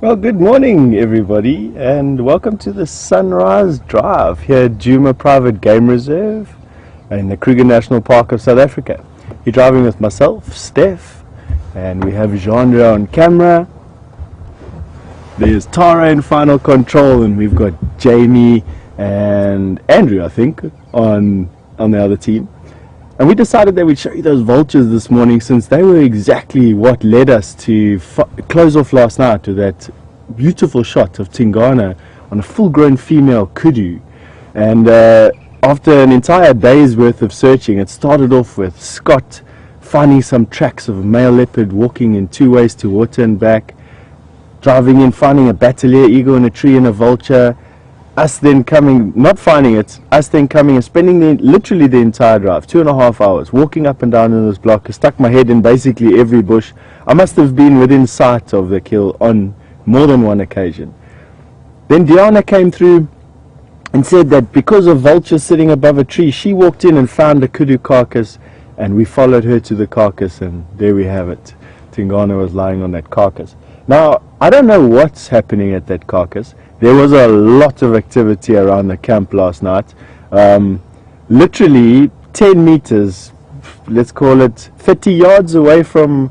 Well, good morning, everybody, and welcome to the Sunrise Drive here at Djuma Private Game Reserve in the Kruger National Park of South Africa. You're driving with myself, Steph, and we have Genre on camera. There's Tara in final control, and we've got Jamie and Andrew, I think, on the other team. And we decided that we'd show you those vultures this morning, since they were exactly what led us to close off last night with that beautiful shot of Tingana on a full-grown female kudu. And after an entire day's worth of searching, it started off with Scott finding some tracks of a male leopard walking in two ways to water and back, driving in, finding a Batelier eagle in a tree and a vulture, us then coming, not finding it, us then coming and spending literally the entire drive, 2.5 hours, walking up and down in this block. I stuck my head in basically every bush. I must have been within sight of the kill on more than one occasion. Then Diana came through and said that because of vultures sitting above a tree, she walked in and found a kudu carcass, and we followed her to the carcass, and there we have it. Tingana was lying on that carcass. Now, I don't know what's happening at that carcass. There was a lot of activity around the camp last night. Literally 10 meters, let's call it 30 yards away from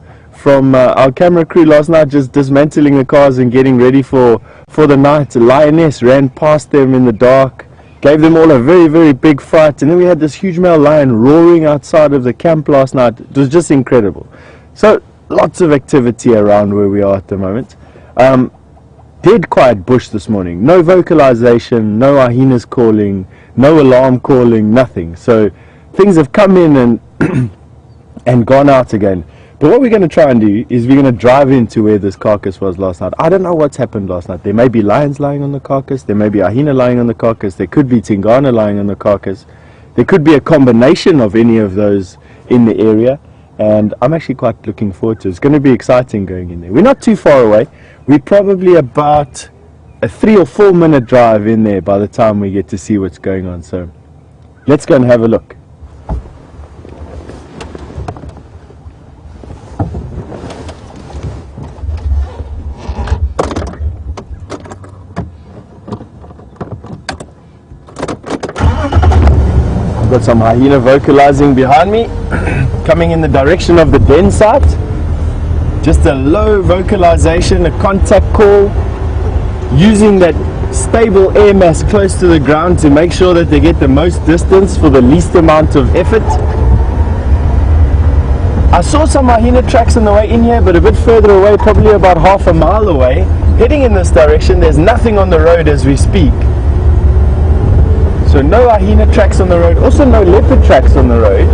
our camera crew last night, just dismantling the cars and getting ready for the night. A lioness ran past them in the dark, gave them all a very, very big fright. And then we had this huge male lion roaring outside of the camp last night. It was just incredible. So lots of activity around where we are at the moment. Dead quiet bush this morning. No vocalization, no hyenas calling, no alarm calling, nothing. So things have come in and and gone out again. But what we're going to try and do is we're going to drive into where this carcass was last night. I don't know what's happened last night. There may be lions lying on the carcass. There may be a hyena lying on the carcass. There could be Tingana lying on the carcass. There could be a combination of any of those in the area. And I'm actually quite looking forward to it. It's going to be exciting going in there. We're not too far away. We're probably about a 3 or 4 minute drive in there by the time we get to see what's going on. So let's go and have a look. Got some hyena vocalizing behind me, coming in the direction of the den site. Just a low vocalization, a contact call, using that stable air mass close to the ground to make sure that they get the most distance for the least amount of effort. I saw some hyena tracks on the way in here, but a bit further away, probably about half a mile away, heading in this direction. There's nothing on the road as we speak. So no hyena tracks on the road, also no leopard tracks on the road.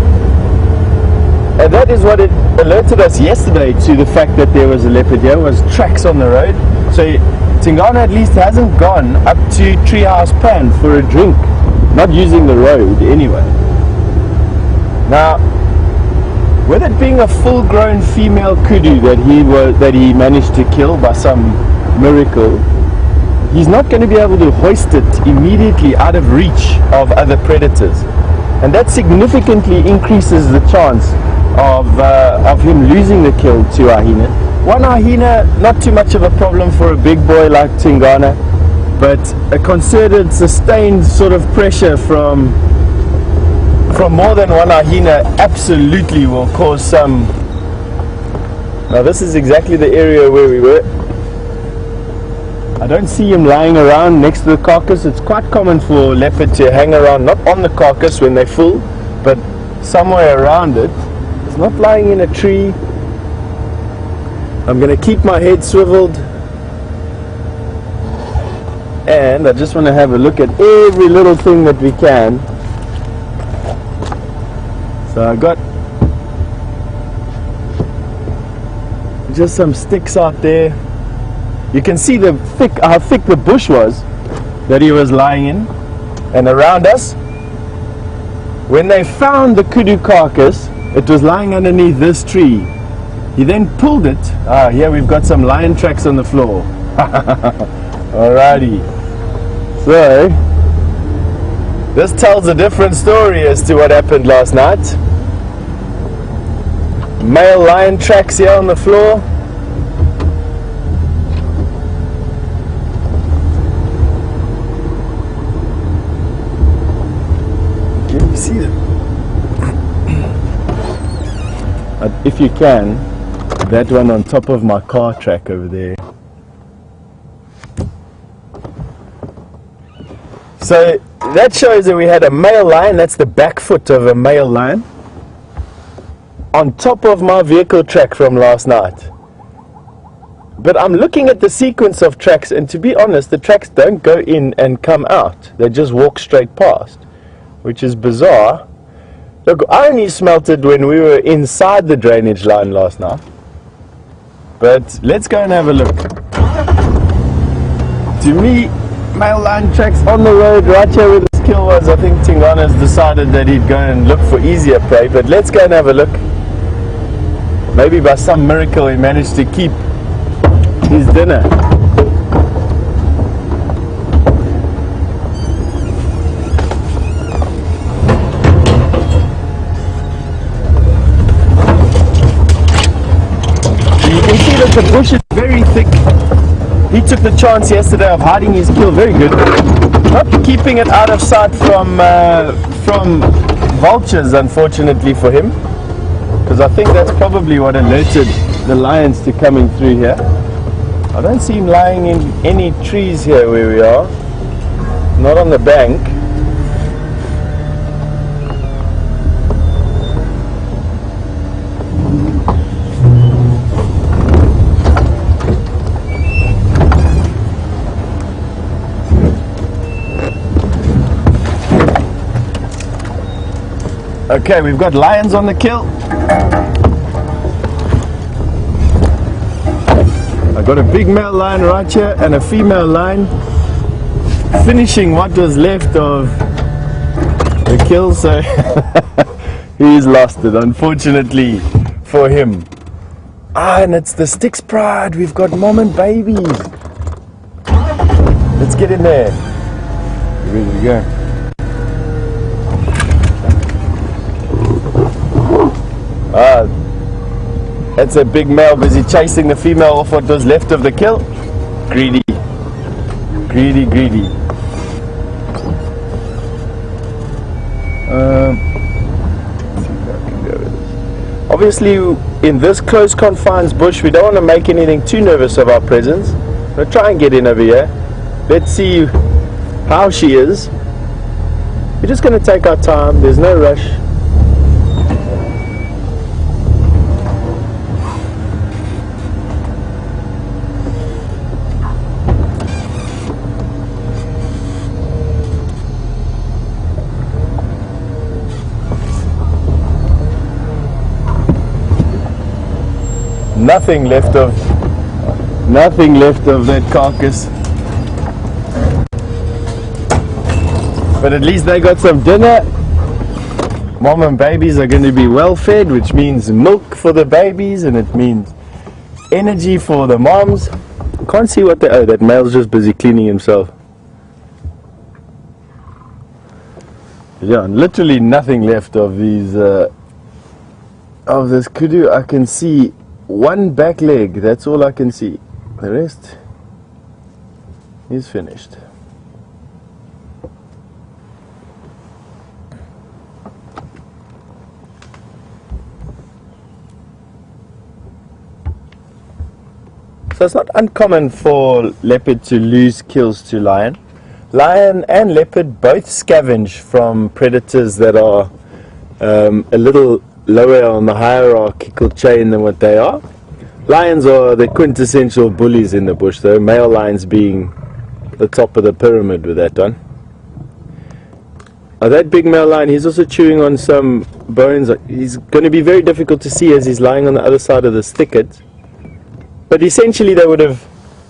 And that is what it alerted us yesterday to the fact that there was a leopard here, was tracks on the road. So Tingana at least hasn't gone up to Treehouse Pan for a drink, not using the road anyway. Now, with it being a full-grown female kudu that he managed to kill by some miracle, he's not going to be able to hoist it immediately out of reach of other predators, and that significantly increases the chance of him losing the kill to a hyena. One hyena, not too much of a problem for a big boy like Tingana, but a concerted, sustained sort of pressure from more than one hyena absolutely will cause some. Now this is exactly the area where we were. I don't see him lying around next to the carcass. It's quite common for leopard to hang around, not on the carcass when they're full, but somewhere around it. It's not lying in a tree. I'm going to keep my head swiveled, and I just want to have a look at every little thing that we can. So I got just some sticks out there. You can see how thick the bush was that he was lying in and around us. When they found the kudu carcass, it was lying underneath this tree. He then pulled it. Here we've got some lion tracks on the floor. Alrighty. So, this tells a different story as to what happened last night. Male lion tracks here on the floor. You see it? If you can, that one on top of my car track over there. So that shows that we had a male lion. That's the back foot of a male lion on top of my vehicle track from last night. But I'm looking at the sequence of tracks, and to be honest, the tracks don't go in and come out. They just walk straight past, which is bizarre. Look, I only smelt it when we were inside the drainage line last night. But let's go and have a look. To me, male lion tracks on the road right here where this kill was. I think Tingana's decided that he'd go and look for easier prey, but let's go and have a look. Maybe by some miracle he managed to keep his dinner. You can see that the bush is very thick. He took the chance yesterday of hiding his kill very good. Not keeping it out of sight from vultures, unfortunately for him, because I think that's probably what alerted the lions to coming through here. I don't see him lying in any trees here where we are. Not on the bank. Okay, we've got lions on the kill. I got a big male lion right here and a female lion finishing what was left of the kill, so he's lost it, unfortunately for him. And it's the Sticks Pride. We've got mom and babies. Let's get in there. Ready to go. That's a big male busy chasing the female off what was left of the kill. Greedy. Greedy, greedy. Obviously, in this close confines bush, we don't want to make anything too nervous of our presence. We'll try and get in over here. Let's see how she is. We're just going to take our time. There's no rush. Nothing left of that carcass. But at least they got some dinner. Mom and babies are going to be well fed, which means milk for the babies, and it means energy for the moms. Can't see what they... Oh, that male's just busy cleaning himself. Yeah, literally nothing left of these of this kudu. I can see one back leg, that's all I can see. The rest is finished. So it's not uncommon for leopard to lose kills to lion. Lion and leopard both scavenge from predators that are a little lower on the hierarchical chain than what they are. Lions are the quintessential bullies in the bush, though, male lions being the top of the pyramid with that one. That big male lion, he's also chewing on some bones. He's going to be very difficult to see as he's lying on the other side of this thicket. But essentially they would have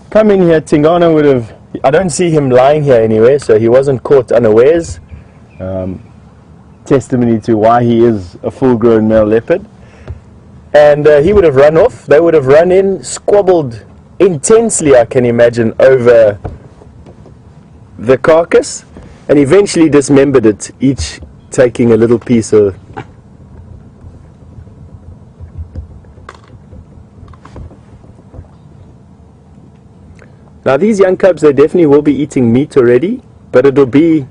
come in here, Tingana would have... I don't see him lying here anywhere, so he wasn't caught unawares. Testimony to why he is a full-grown male leopard. And he would have run off. They would have run in, squabbled intensely, I can imagine, over the carcass, and eventually dismembered it, each taking a little piece of... Now these young cubs, they definitely will be eating meat already, but it'll be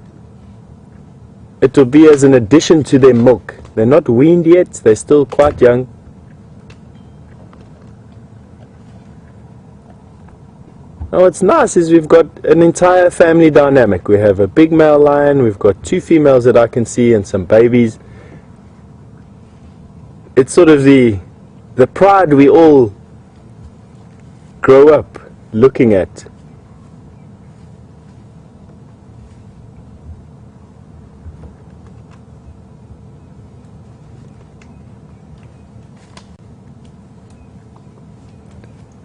it will be as an addition to their milk. They're not weaned yet, they're still quite young. Now what's nice is we've got an entire family dynamic. We have a big male lion, we've got 2 females that I can see and some babies. It's sort of the pride we all grow up looking at.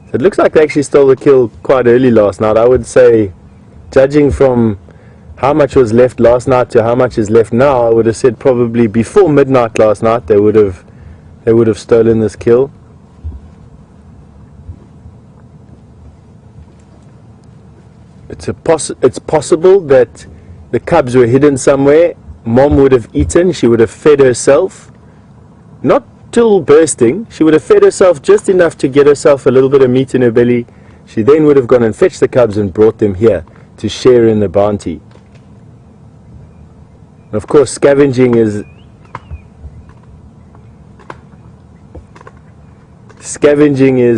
So it looks like they actually stole the kill quite early last night. I would say, judging from how much was left last night to how much is left now, I would have said probably before midnight last night they would have stolen this kill. It's possible that the cubs were hidden somewhere. Mom would have eaten, she would have fed herself, not till bursting. She would have fed herself just enough to get herself a little bit of meat in her belly. She then would have gone and fetched the cubs and brought them here to share in the bounty. And of course, scavenging is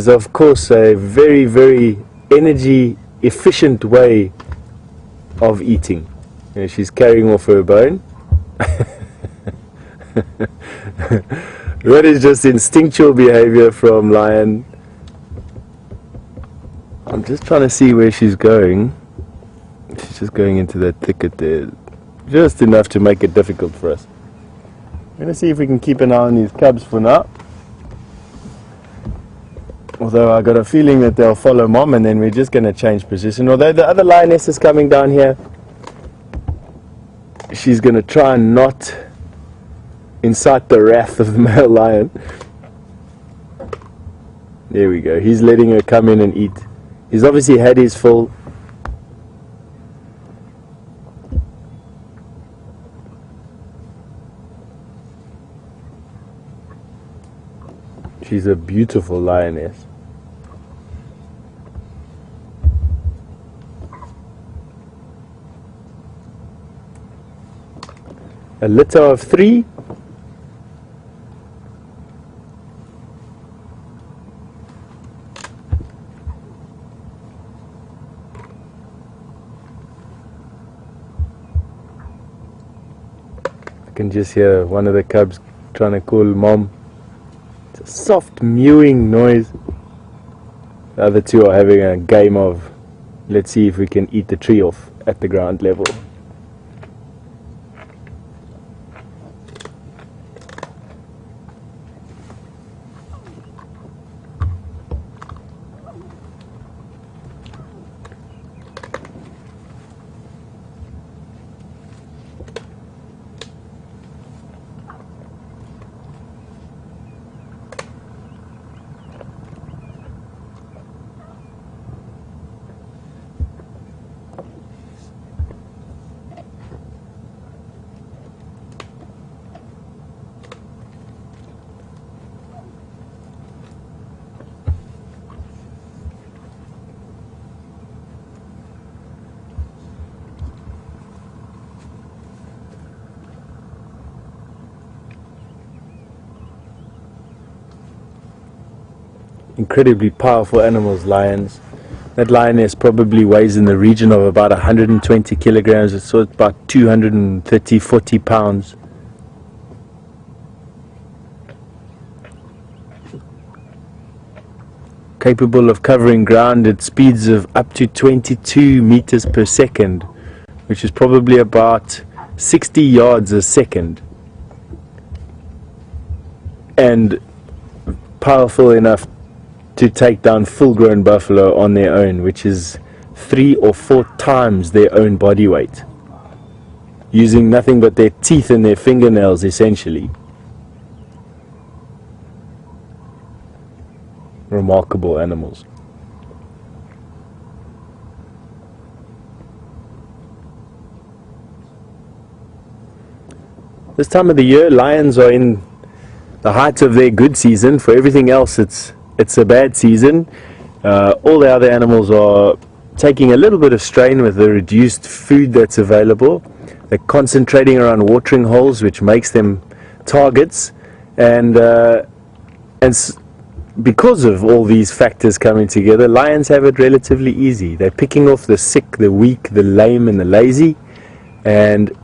of course a very, very energy efficient way of eating. You know, she's carrying off her bone. That is just instinctual behavior from lion. I'm just trying to see where she's going. She's just going into that thicket there, just enough to make it difficult for us. I'm going to see if we can keep an eye on these cubs for now. Although I got a feeling that they'll follow mom and then we're just going to change position. Although the other lioness is coming down here, she's going to try and not incite the wrath of the male lion. There we go. He's letting her come in and eat. He's obviously had his full. She's a beautiful lioness. A litter of 3. I can just hear one of the cubs trying to call mom. It's a soft mewing noise. The other 2 are having a game of, let's see if we can eat the tree off at the ground level. Incredibly powerful animals, lions. That lioness probably weighs in the region of about 120 kilograms. It's about 230-40 pounds. Capable of covering ground at speeds of up to 22 meters per second, which is probably about 60 yards a second. And powerful enough to take down full-grown buffalo on their own, which is 3 or 4 times their own body weight, using nothing but their teeth and their fingernails essentially. Remarkable animals. This time of the year, lions are in the height of their good season. For everything else, it's a bad season. All the other animals are taking a little bit of strain with the reduced food that's available. They're concentrating around watering holes, which makes them targets, and because of all these factors coming together, lions have it relatively easy. They're picking off the sick, the weak, the lame, and the lazy, and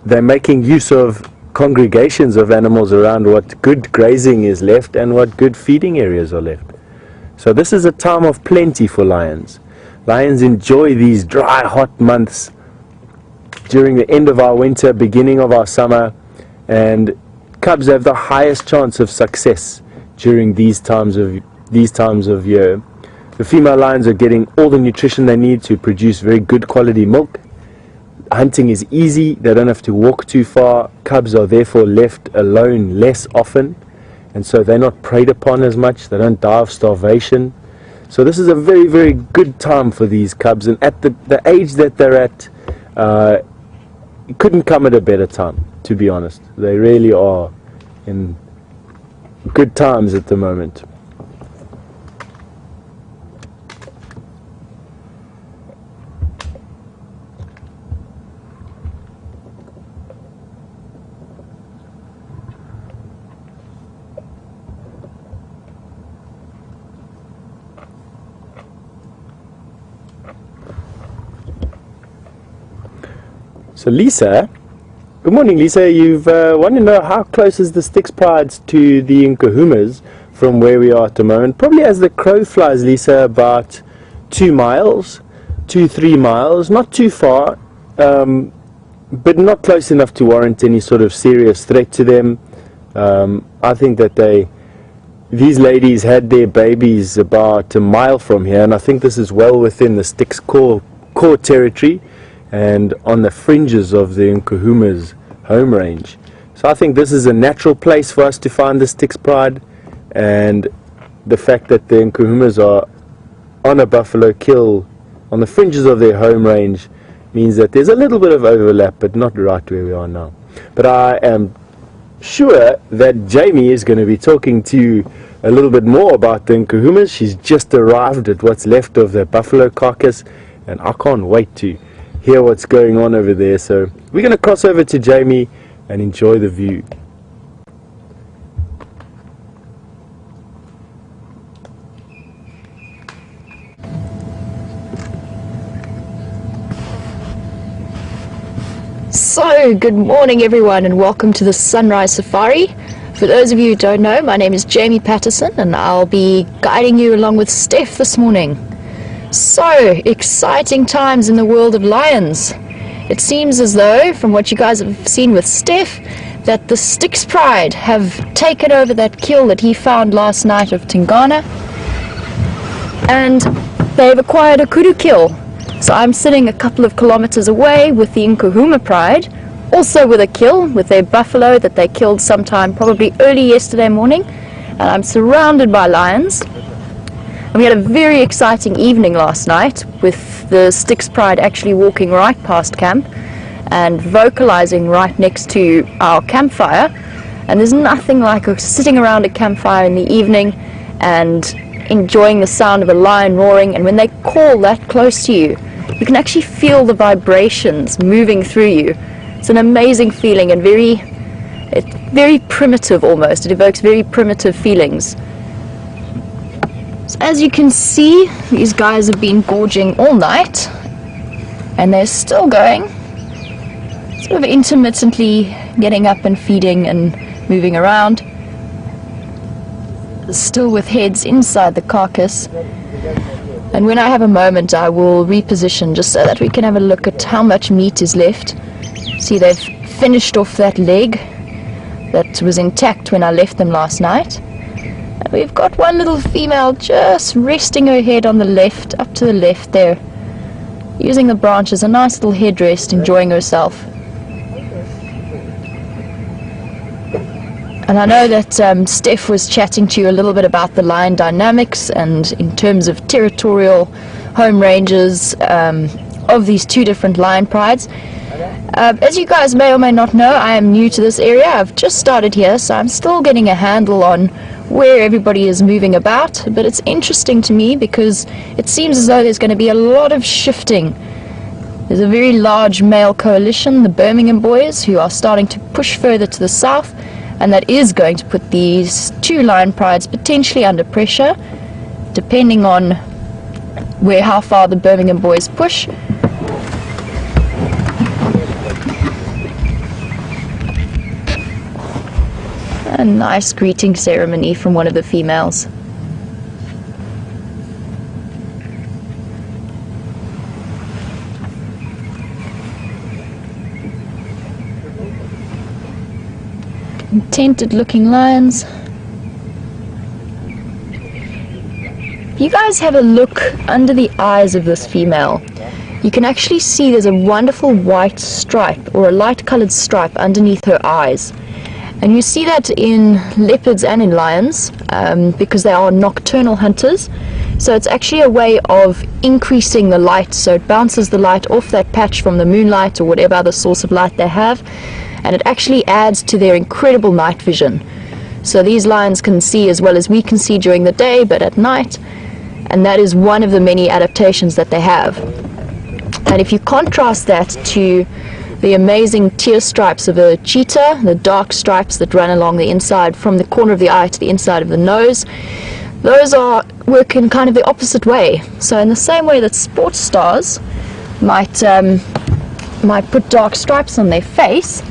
they're making use of congregations of animals around what good grazing is left and what good feeding areas are left. So this is a time of plenty for lions. Lions enjoy these dry, hot months during the end of our winter, beginning of our summer, and cubs have the highest chance of success during these times of year. The female lions are getting all the nutrition they need to produce very good quality milk. Hunting is easy, they don't have to walk too far. Cubs are therefore left alone less often, and so they're not preyed upon as much. They don't die of starvation. So this is a very, very good time for these cubs, and at the age that they're at, it couldn't come at a better time, to be honest. They really are in good times at the moment. So Lisa, good morning Lisa, you've want to know how close is the Styx Prides to the Nkuhumas from where we are at the moment. Probably as the crow flies, Lisa, about 3 miles, not too far, but not close enough to warrant any sort of serious threat to them. I think that these ladies had their babies about 1 mile from here, and I think this is well within the Styx core territory and on the fringes of the Nkuhuma's home range. So I think this is a natural place for us to find the Styx Pride, and the fact that the Nkuhumas are on a buffalo kill on the fringes of their home range means that there's a little bit of overlap, but not right where we are now. But I am sure that Jamie is going to be talking to you a little bit more about the Nkuhumas. She's just arrived at what's left of the buffalo carcass, and I can't wait to hear what's going on over there. So we're going to cross over to Jamie and enjoy the view. So, good morning everyone and welcome to the Sunrise Safari. For those of you who don't know, my name is Jamie Patterson and I'll be guiding you along with Steph this morning. So, exciting times in the world of lions. It seems as though, from what you guys have seen with Steph, that the Styx Pride have taken over that kill that he found last night of Tingana, and they've acquired a kudu kill. So I'm sitting a couple of kilometers away with the Nkuhuma Pride, also with a kill, with their buffalo that they killed sometime probably early yesterday morning, and I'm surrounded by lions. And we had a very exciting evening last night with the Styx Pride actually walking right past camp and vocalizing right next to our campfire. And there's nothing like sitting around a campfire in the evening and enjoying the sound of a lion roaring, and when they call that close to you, you can actually feel the vibrations moving through you. It's an amazing feeling and it's very primitive almost. It evokes very primitive feelings. So as you can see, these guys have been gorging all night and they're still going, sort of intermittently getting up and feeding and moving around, still with heads inside the carcass. And when I have a moment I will reposition just so that we can have a look at how much meat is left. See, they've finished off that leg that was intact when I left them last night. And we've got one little female just resting her head on the left, up to the left there, using the branches, a nice little headrest, enjoying herself. And I know that Steph was chatting to you a little bit about the lion dynamics and in terms of territorial home ranges of these two different lion prides. As you guys may or may not know, I am new to this area. I've just started here, so I'm still getting a handle on where everybody is moving about, but it's interesting to me because it seems as though there's going to be a lot of shifting There's a very large male coalition, the Birmingham boys, who are starting to push further to the south, and that is going to put these two lion prides potentially under pressure, depending on how far the Birmingham boys push. A nice greeting ceremony from one of the females. Contented looking lions. If you guys have a look under the eyes of this female, you can actually see there's a wonderful white stripe, or a light colored stripe, underneath her eyes. And you see that in leopards and in lions, because they are nocturnal hunters. So it's actually a way of increasing the light, so it bounces the light off that patch from the moonlight or whatever other source of light they have, and it actually adds to their incredible night vision. So these lions can see as well as we can see during the day, but at night, and that is one of the many adaptations that they have. And if you contrast that to the amazing tear stripes of a cheetah, the dark stripes that run along the inside from the corner of the eye to the inside of the nose, those work in kind of the opposite way. So in the same way that sports stars might put dark stripes on their face,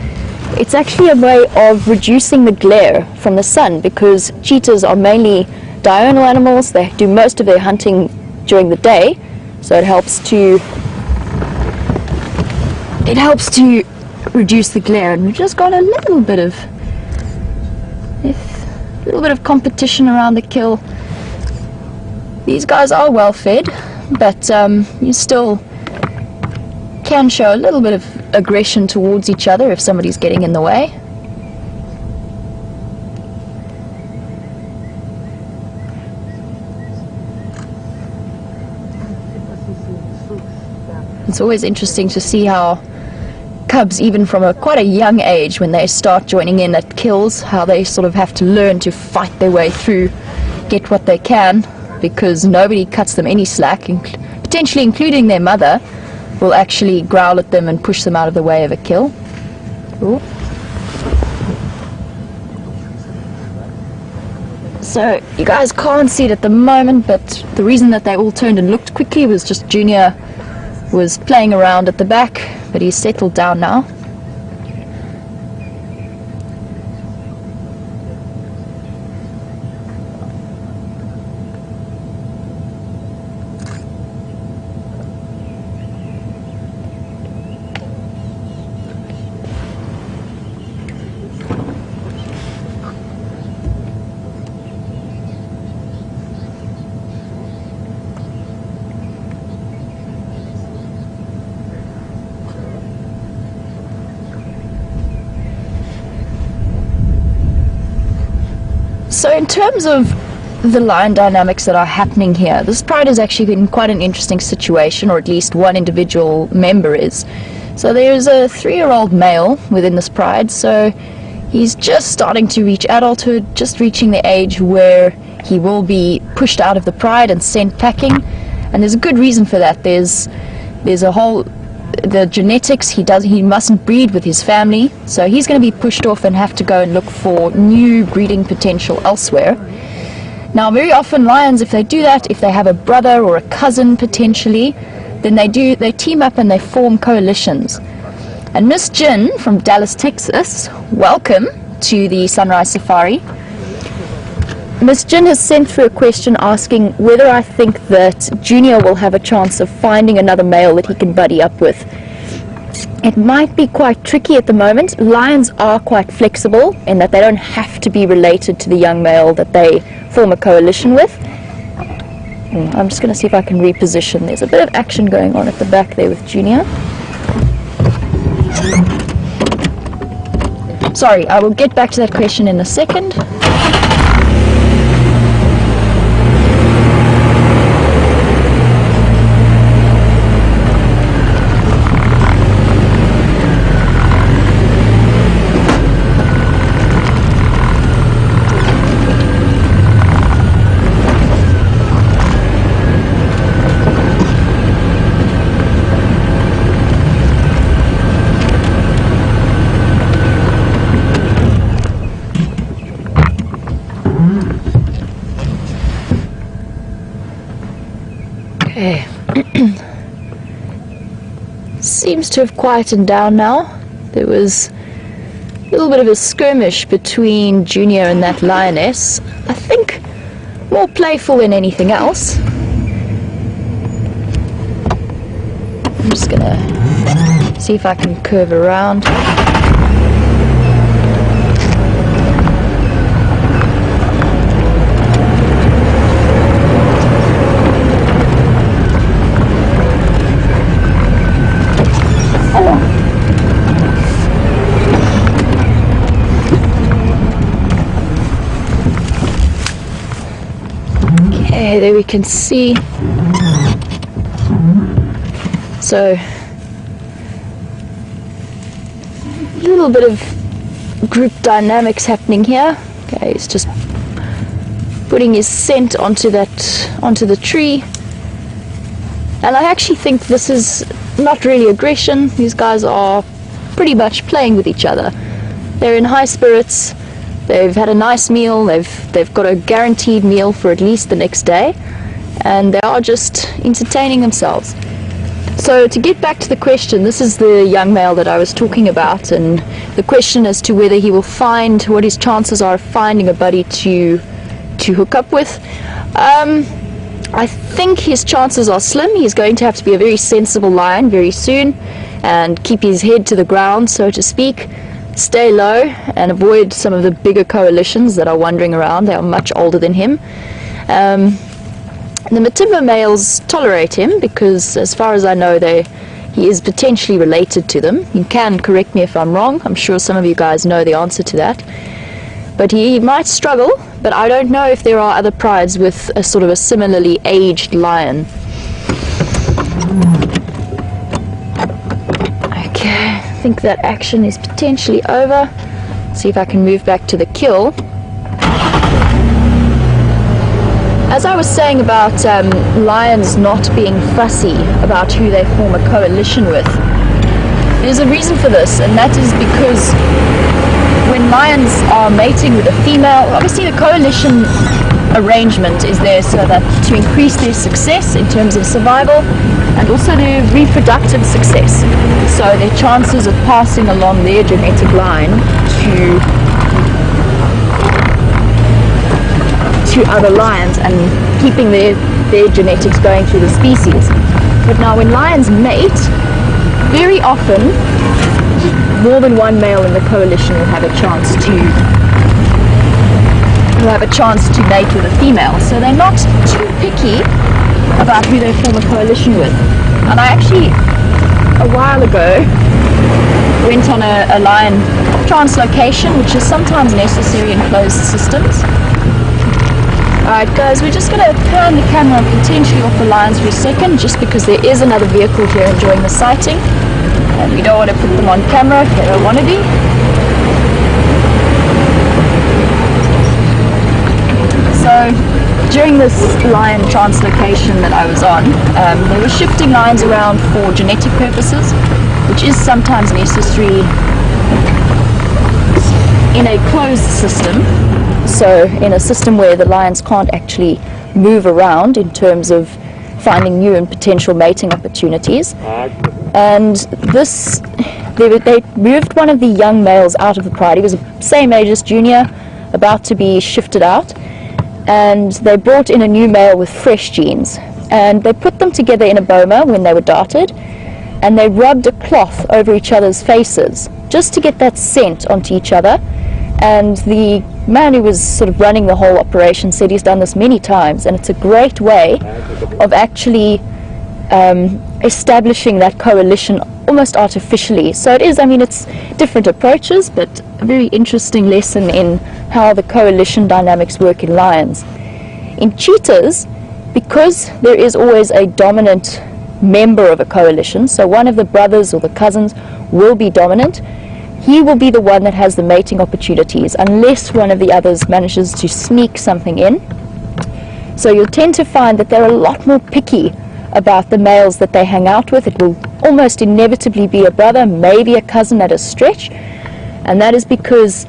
it's actually a way of reducing the glare from the sun, because cheetahs are mainly diurnal animals. They do most of their hunting during the day, so it helps to reduce the glare. And we've just got a little bit of competition around the kill. These guys are well fed, but you still can show a little bit of aggression towards each other if somebody's getting in the way. It's always interesting to see how cubs, even from quite a young age, when they start joining in at kills, how they sort of have to learn to fight their way through, get what they can, because nobody cuts them any slack, potentially including their mother, will actually growl at them and push them out of the way of a kill. Ooh. So you guys can't see it at the moment, but the reason that they all turned and looked quickly was just Junior was playing around at the back, but he's settled down now. So in terms of the lion dynamics that are happening here, this pride is actually in quite an interesting situation, or at least one individual member is. So there's a 3-year-old male within this pride, so he's just starting to reach adulthood, just reaching the age where he will be pushed out of the pride and sent packing, and there's a good reason for that. There's the genetics, he mustn't breed with his family, so he's going to be pushed off and have to go and look for new breeding potential elsewhere. Now very often lions, if they do that, if they have a brother or a cousin potentially, then they team up and they form coalitions. And Miss Jin from Dallas, Texas, welcome to the Sunrise Safari. Miss Jin has sent through a question asking whether I think that Junior will have a chance of finding another male that he can buddy up with. It might be quite tricky at the moment. Lions are quite flexible in that they don't have to be related to the young male that they form a coalition with. I'm just going to see if I can reposition. There's a bit of action going on at the back there with Junior. Sorry, I will get back to that question in a second. seems to have quietened down now. There was a little bit of a skirmish between Junior and that lioness. I think more playful than anything else. I'm just gonna see if I can curve around. Okay, there we can see. So, a little bit of group dynamics happening here. Okay, he's just putting his scent onto the tree. And I actually think this is not really aggression. These guys are pretty much playing with each other. They're in high spirits. They've had a nice meal. They've got a guaranteed meal for at least the next day, and they are just entertaining themselves. So to get back to the question, this is the young male that I was talking about, and the question as to whether he will find, what his chances are of finding a buddy to hook up with. I think his chances are slim. He's going to have to be a very sensible lion very soon and keep his head to the ground, so to speak. Stay low and avoid some of the bigger coalitions that are wandering around. They are much older than him. The Matimba males tolerate him because, as far as I know, he is potentially related to them. You can correct me if I'm wrong. I'm sure some of you guys know the answer to that. But he might struggle, but I don't know if there are other prides with a sort of a similarly aged lion. Okay, I think that action is potentially over. See if I can move back to the kill. As I was saying about lions not being fussy about who they form a coalition with, there's a reason for this, and that is because when lions are mating with a female, obviously the coalition arrangement is there so that to increase their success in terms of survival and also their reproductive success. So their chances of passing along their genetic line to other lions and keeping their genetics going through the species. But now when lions mate, very often more than one male in the coalition will have a chance to mate with a female. So they're not too picky about who they form a coalition with. And I actually, a while ago, went on a lion translocation, which is sometimes necessary in closed systems. Alright guys, we're just going to turn the camera potentially off the lions for a second, just because there is another vehicle here enjoying the sighting, and we don't want to put them on camera if they don't want to be. So, during this lion translocation that I was on, they were shifting lions around for genetic purposes, which is sometimes necessary in a closed system. So in a system where the lions can't actually move around in terms of finding new and potential mating opportunities. And this, they moved one of the young males out of the pride. He was the same age as Junior, about to be shifted out. And they brought in a new male with fresh genes. And they put them together in a boma when they were darted. And they rubbed a cloth over each other's faces just to get that scent onto each other. And the man who was sort of running the whole operation said he's done this many times, and it's a great way of actually establishing that coalition almost artificially. So it is, I mean, it's different approaches, but a very interesting lesson in how the coalition dynamics work in lions. In cheetahs, because there is always a dominant member of a coalition, so one of the brothers or the cousins will be dominant, he will be the one that has the mating opportunities unless one of the others manages to sneak something in. So you'll tend to find that they're a lot more picky about the males that they hang out with. It will almost inevitably be a brother, maybe a cousin at a stretch, and that is because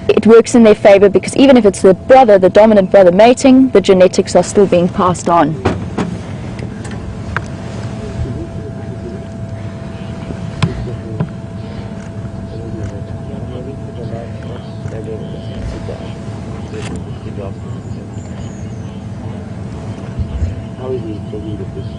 it works in their favor, because even if it's the brother, the dominant brother mating, the genetics are still being passed on. How is he taking the fish?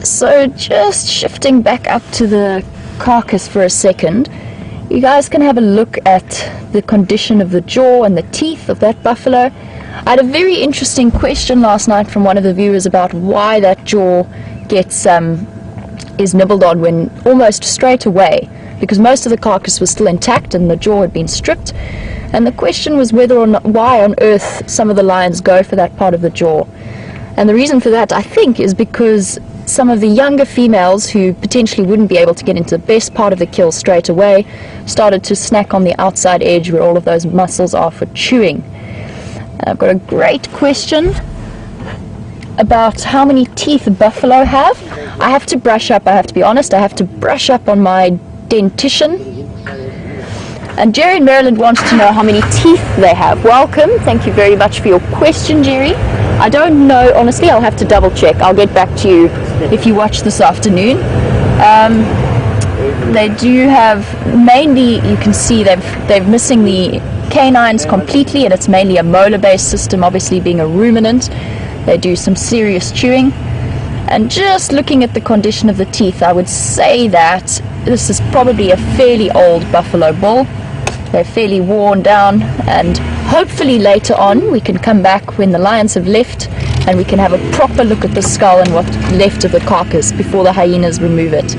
So just shifting back up to the carcass for a second, you guys can have a look at the condition of the jaw and the teeth of that buffalo. I had a very interesting question last night from one of the viewers about why that jaw gets is nibbled on when almost straight away, because most of the carcass was still intact and the jaw had been stripped. And the question was whether or not, why on earth some of the lions go for that part of the jaw. And the reason for that, I think, is because some of the younger females who potentially wouldn't be able to get into the best part of the kill straight away started to snack on the outside edge where all of those muscles are for chewing. And I've got a great question about how many teeth a buffalo have. I have to brush up, I have to be honest, I have to brush up on my dentition. And Jerry in Maryland wants to know how many teeth they have. Welcome, thank you very much for your question, Jerry. I don't know, honestly, I'll have to double check. I'll get back to you if you watch this afternoon. They do have, mainly you can see they're missing the canines completely, and it's mainly a molar based system, obviously being a ruminant. They do some serious chewing. And just looking at the condition of the teeth, I would say that this is probably a fairly old buffalo bull. They're fairly worn down, and hopefully later on we can come back when the lions have left and we can have a proper look at the skull and what's left of the carcass before the hyenas remove it.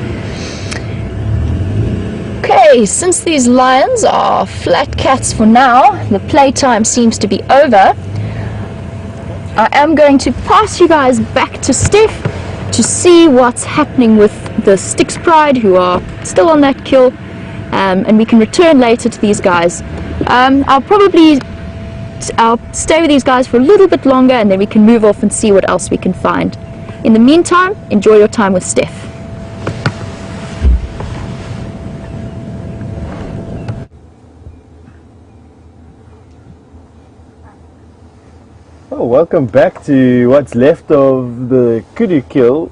Okay, since these lions are flat cats for now, the playtime seems to be over. I am going to pass you guys back to Steph to see what's happening with the Styx Pride, who are still on that kill, and we can return later to these guys. I'll stay with these guys for a little bit longer, and then we can move off and see what else we can find. In the meantime, enjoy your time with Steph. Oh, welcome back to what's left of the kudu kill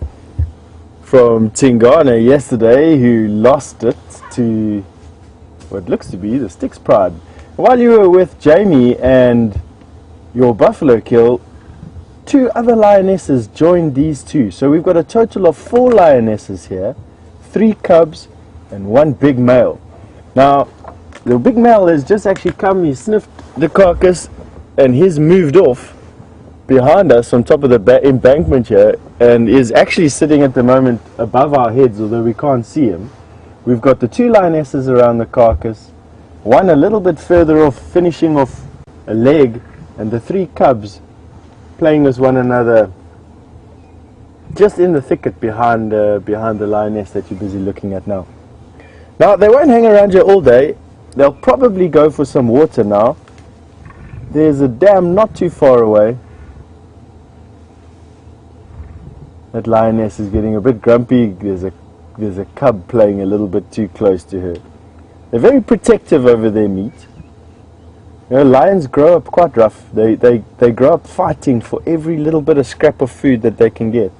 from Tingana yesterday, who lost it to what looks to be the Styx Pride. While you were with Jamie and your buffalo kill, 2 other lionesses joined these 2. So we've got a total of 4 lionesses here, 3 cubs and 1 big male. Now, the big male has just actually come, he sniffed the carcass and he's moved off behind us on top of the embankment here, and is actually sitting at the moment above our heads, although we can't see him. We've got the 2 lionesses around the carcass, 1 a little bit further off finishing off a leg, and the 3 cubs playing with one another just in the thicket behind the lioness that you're busy looking at now. Now, they won't hang around here all day. They'll probably go for some water now. There's a dam not too far away. That lioness is getting a bit grumpy. There's a cub playing a little bit too close to her. They're very protective over their meat. You know, lions grow up quite rough. They grow up fighting for every little bit of scrap of food that they can get.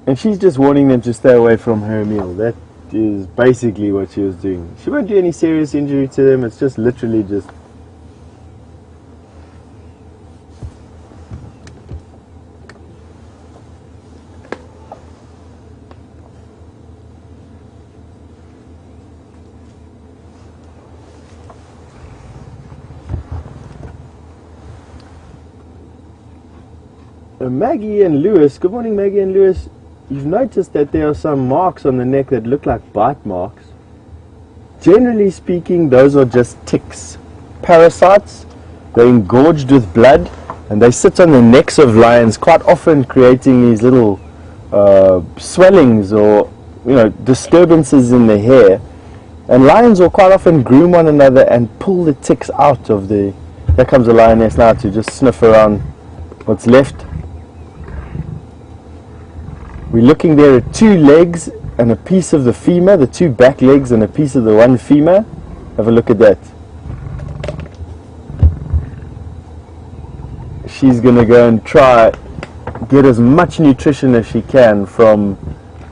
And she's just warning them to stay away from her meal. That is basically what she was doing. She won't do any serious injury to them. It's just literally just... Maggie and Lewis, good morning Maggie and Lewis. You've noticed that there are some marks on the neck that look like bite marks. Generally speaking, those are just ticks. Parasites, they're engorged with blood, and they sit on the necks of lions, quite often creating these little swellings or disturbances in the hair. And lions will quite often groom one another and pull the ticks out of the... There comes a lioness now to just sniff around what's left. We're looking there at 2 legs and a piece of the femur, the 2 back legs and a piece of the one femur. Have a look at that. she's gonna go and try get as much nutrition as she can from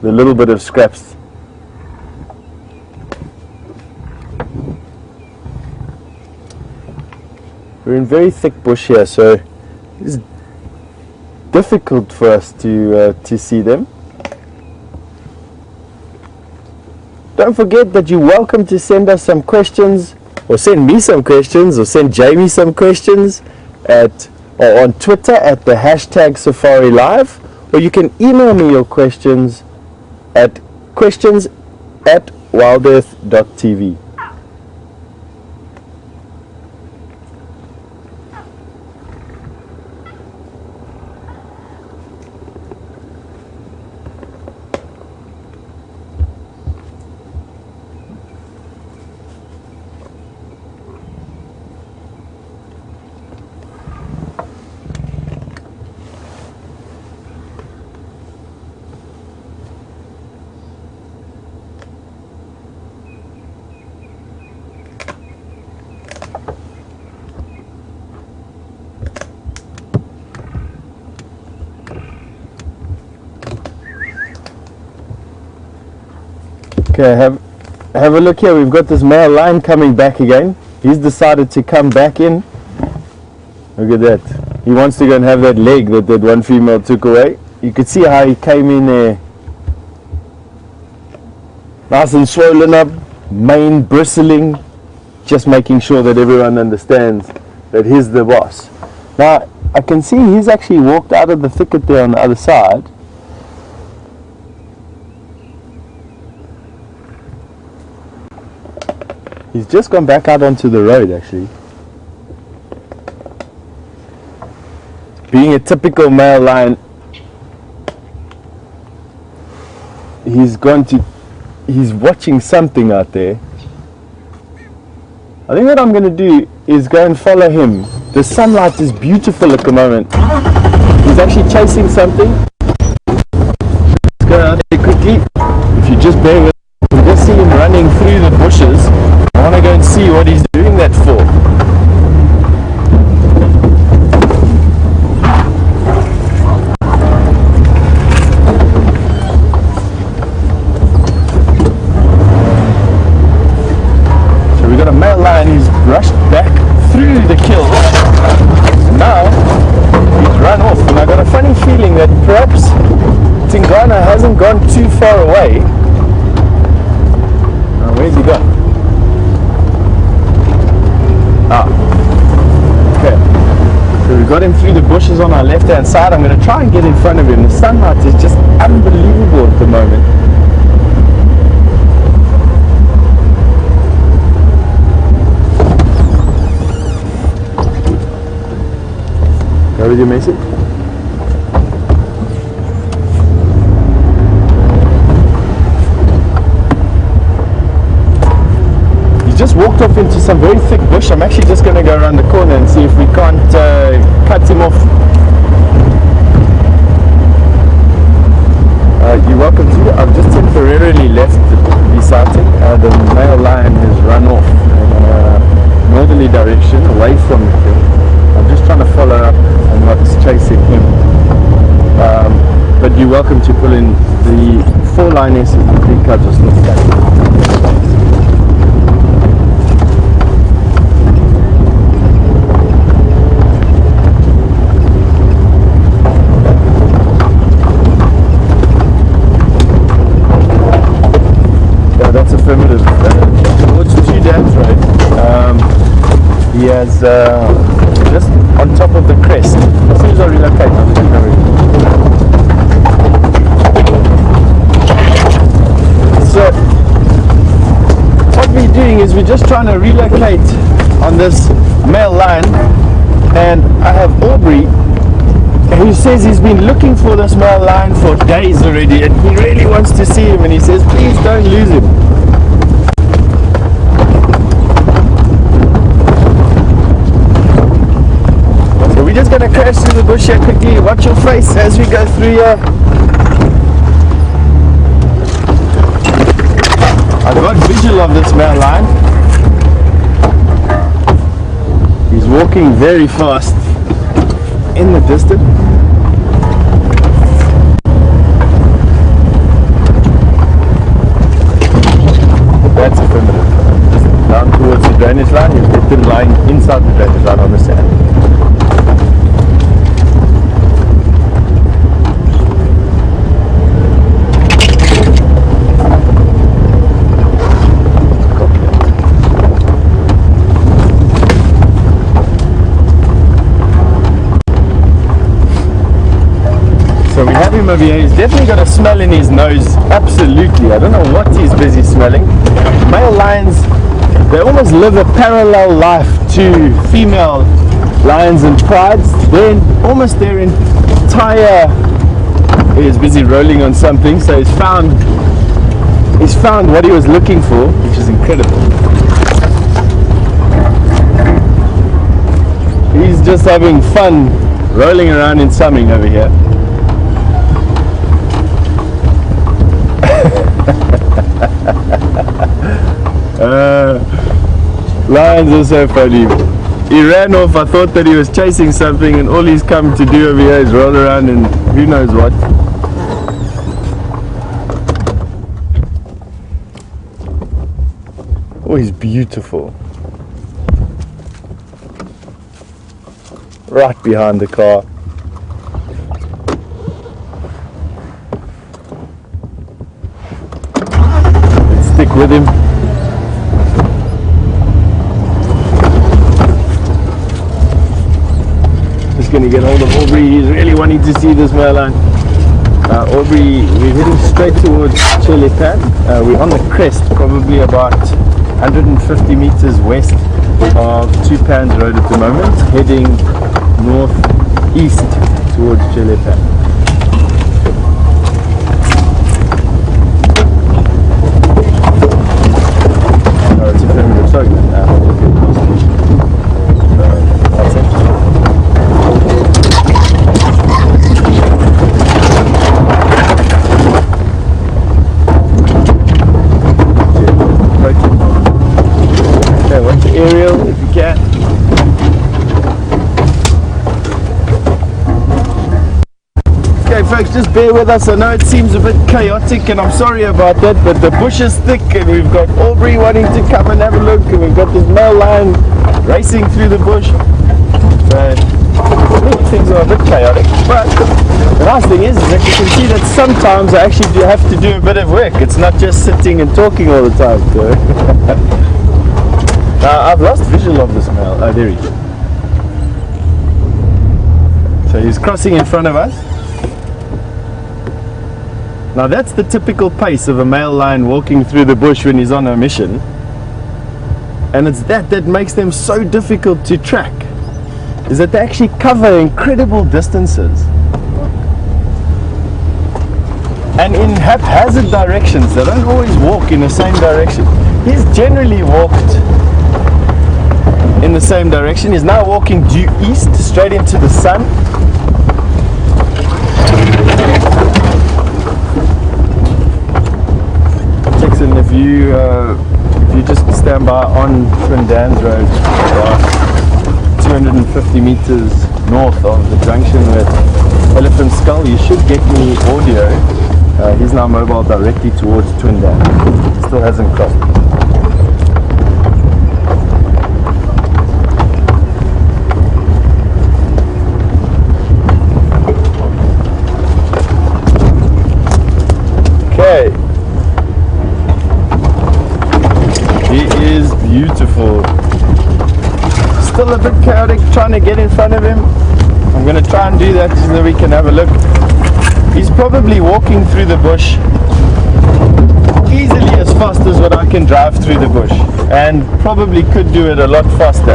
the little bit of scraps. We're in very thick bush here, so it's difficult for us to see them. Don't forget that you're welcome to send us some questions, or send me some questions, or send Jamie some questions or on Twitter at the hashtag Safari Live, or you can email me your questions at questions@wildearth.tv. Okay, have a look here. We've got this male lion coming back again. He's decided to come back in. Look at that. He wants to go and have that leg that one female took away. You could see how he came in there. Nice and swollen up, mane bristling, just making sure that everyone understands that he's the boss. Now, I can see he's actually walked out of the thicket there on the other side. He's just gone back out onto the road, actually. Being a typical male lion, he's watching something out there. I think what I'm going to do is go and follow him. The sunlight is beautiful at the moment. He's actually chasing something. Let's go out there quickly. If you just bear with me, you can just see him running through the bushes. I want to go and see what he's doing that for. So we've got a male lion who's rushed back through the kill. Now he's run off, and I got a funny feeling that perhaps Tingana hasn't gone too far away. Now where's he gone? Okay. So we got him through the bushes on our left hand side. I'm going to try and get in front of him. The sunlight is just unbelievable at the moment. Go with your message. Just walked off into some very thick bush. I'm actually just going to go around the corner and see if we can't cut him off. You're welcome to. I've just temporarily left the sighting. The male lion has run off in a northerly direction away from the kill. I'm just trying to follow up on what's chasing him. But you're welcome to pull in the 4 lionesses and 3 cubs or something. That's affirmative. Towards 2 dams road. He has just on top of the crest. As soon as I relocate, I'm going to So what we're doing is we're just trying to relocate on this male lion, and I have Aubrey who says he's been looking for this male lion for days already, and he really wants to see him, and he says please don't lose him. So we're just going to crash through the bush here quickly. Watch your face as we go through here. I've got visual of this male lion. He's walking very fast in the distance. That's affirmative. Just down towards the drainage line, you get them lying inside the drainage line on the sand. So we have him over here. He's definitely got a smell in his nose. Absolutely. I don't know what he's busy smelling. Male lions, they almost live a parallel life to female lions and prides. They're almost their entire... He is busy rolling on something, so he's found what he was looking for, which is incredible. He's just having fun rolling around in something over here. Lions are so funny. He ran off. I thought that he was chasing something, and all he's come to do over here is roll around and who knows what. Oh, he's beautiful. Right behind the car. Let's stick with him. Just going to get hold of Aubrey. He's really wanting to see this male line. Aubrey, we're heading straight towards Chile Pad. We're on the crest, probably about 150 meters west of Two Pans Road at the moment, heading northeast towards Chile Pad. Oh, it's a primitive segment now. That's it. Okay, watch the aerial if you can. Okay folks, just bear with us. I know it seems a bit chaotic and I'm sorry about that, but the bush is thick and we've got Aubrey wanting to come and have a look, and we've got this male lion racing through the bush. So many things are a bit chaotic, but the nice thing is that you can see that sometimes I actually do have to do a bit of work. It's not just sitting and talking all the time. So. Now I've lost visual of this male. Oh, there he is. So he's crossing in front of us. Now that's the typical pace of a male lion walking through the bush when he's on a mission. And it's that makes them so difficult to track, is that they actually cover incredible distances. And in haphazard directions. They don't always walk in the same direction. He's generally walked in the same direction. He's now walking due east, straight into the sun. Jackson, if you just stand by on Twin Dans Road, about 250 meters north of the junction with Elephant Skull, you should get me audio. He's now mobile directly towards Twin Dans. Still hasn't crossed. Okay. He is beautiful. Still a bit chaotic trying to get in front of him. I'm going to try and do that so that we can have a look. He's probably walking through the bush easily as fast as what I can drive through the bush, and probably could do it a lot faster.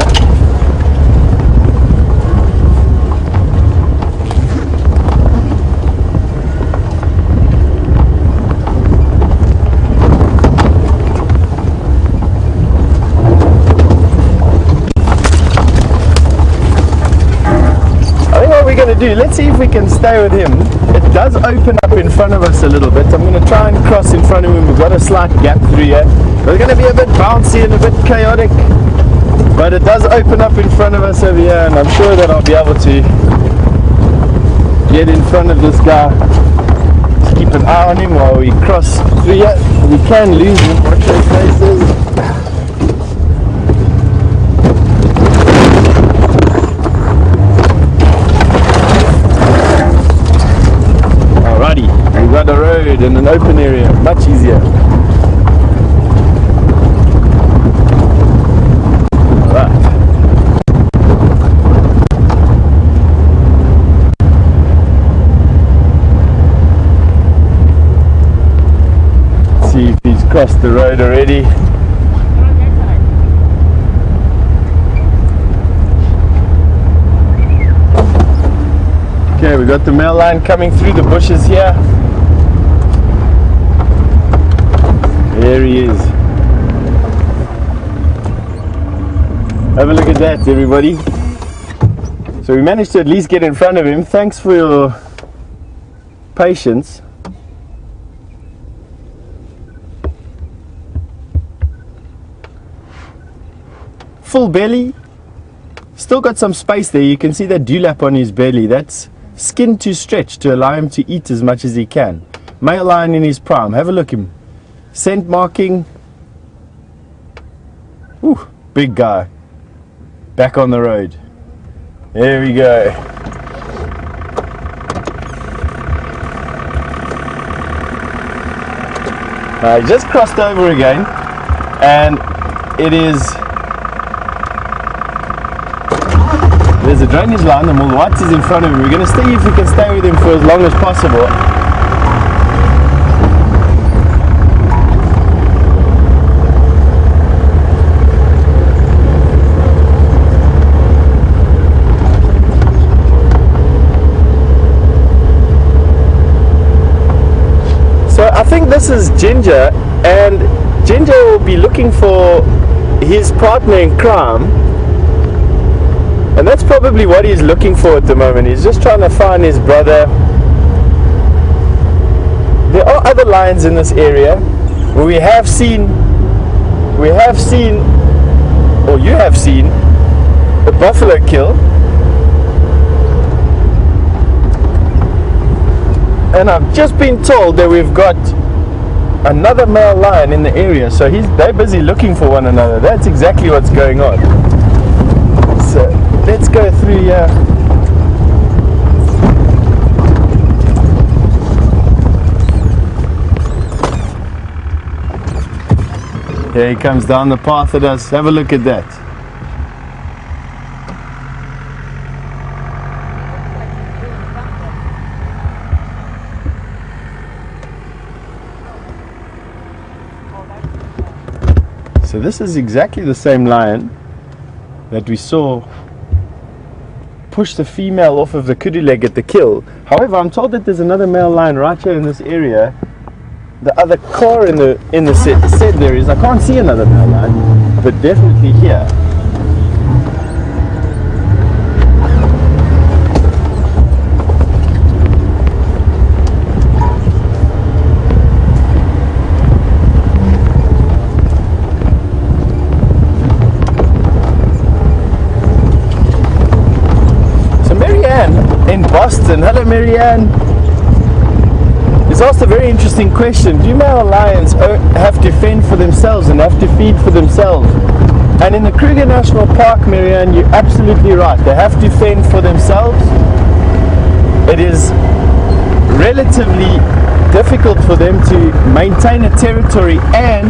Let's see if we can stay with him. It does open up in front of us a little bit. I'm going to try and cross in front of him. We've got a slight gap through here. It's going to be a bit bouncy and a bit chaotic, but it does open up in front of us over here, and I'm sure that I'll be able to get in front of this guy. Just keep an eye on him while we cross through here. We can lose him. Watch those faces. Alrighty, we've got a road and an open area, much easier. See if he's crossed the road already. Okay, we got the male line coming through the bushes here. There he is. Have a look at that, everybody. So we managed to at least get in front of him. Thanks for your patience. Full belly, still got some space there. You can see that dewlap on his belly. That's skin to stretch to allow him to eat as much as he can. Male lion in his prime. Have a look at him. Scent marking. Ooh, big guy. Back on the road. There we go. Now he just crossed over again, and it is. There's a drainage line, the Mulwat is in front of him. We're going to see if we can stay with him for as long as possible. So I think this is Ginger, and Ginger will be looking for his partner in crime. And that's probably what he's looking for at the moment. He's just trying to find his brother. There are other lions in this area. We have seen, or you have seen, a buffalo kill. And I've just been told that we've got another male lion in the area. So they're busy looking for one another. That's exactly what's going on. So let's go through here. Here he comes down the path at us. Have a look at that. So this is exactly the same lion that we saw push the female off of the kudu leg at the kill. However, I'm told that there's another male lion right here in this area. The other car in the set there is, I can't see another male lion, but definitely here. In Boston, hello Marianne, is asked a very interesting question. Do male lions have to fend for themselves and have to feed for themselves? And in the Kruger National Park, Marianne, you're absolutely right. They have to fend for themselves. It is relatively difficult for them to maintain a territory and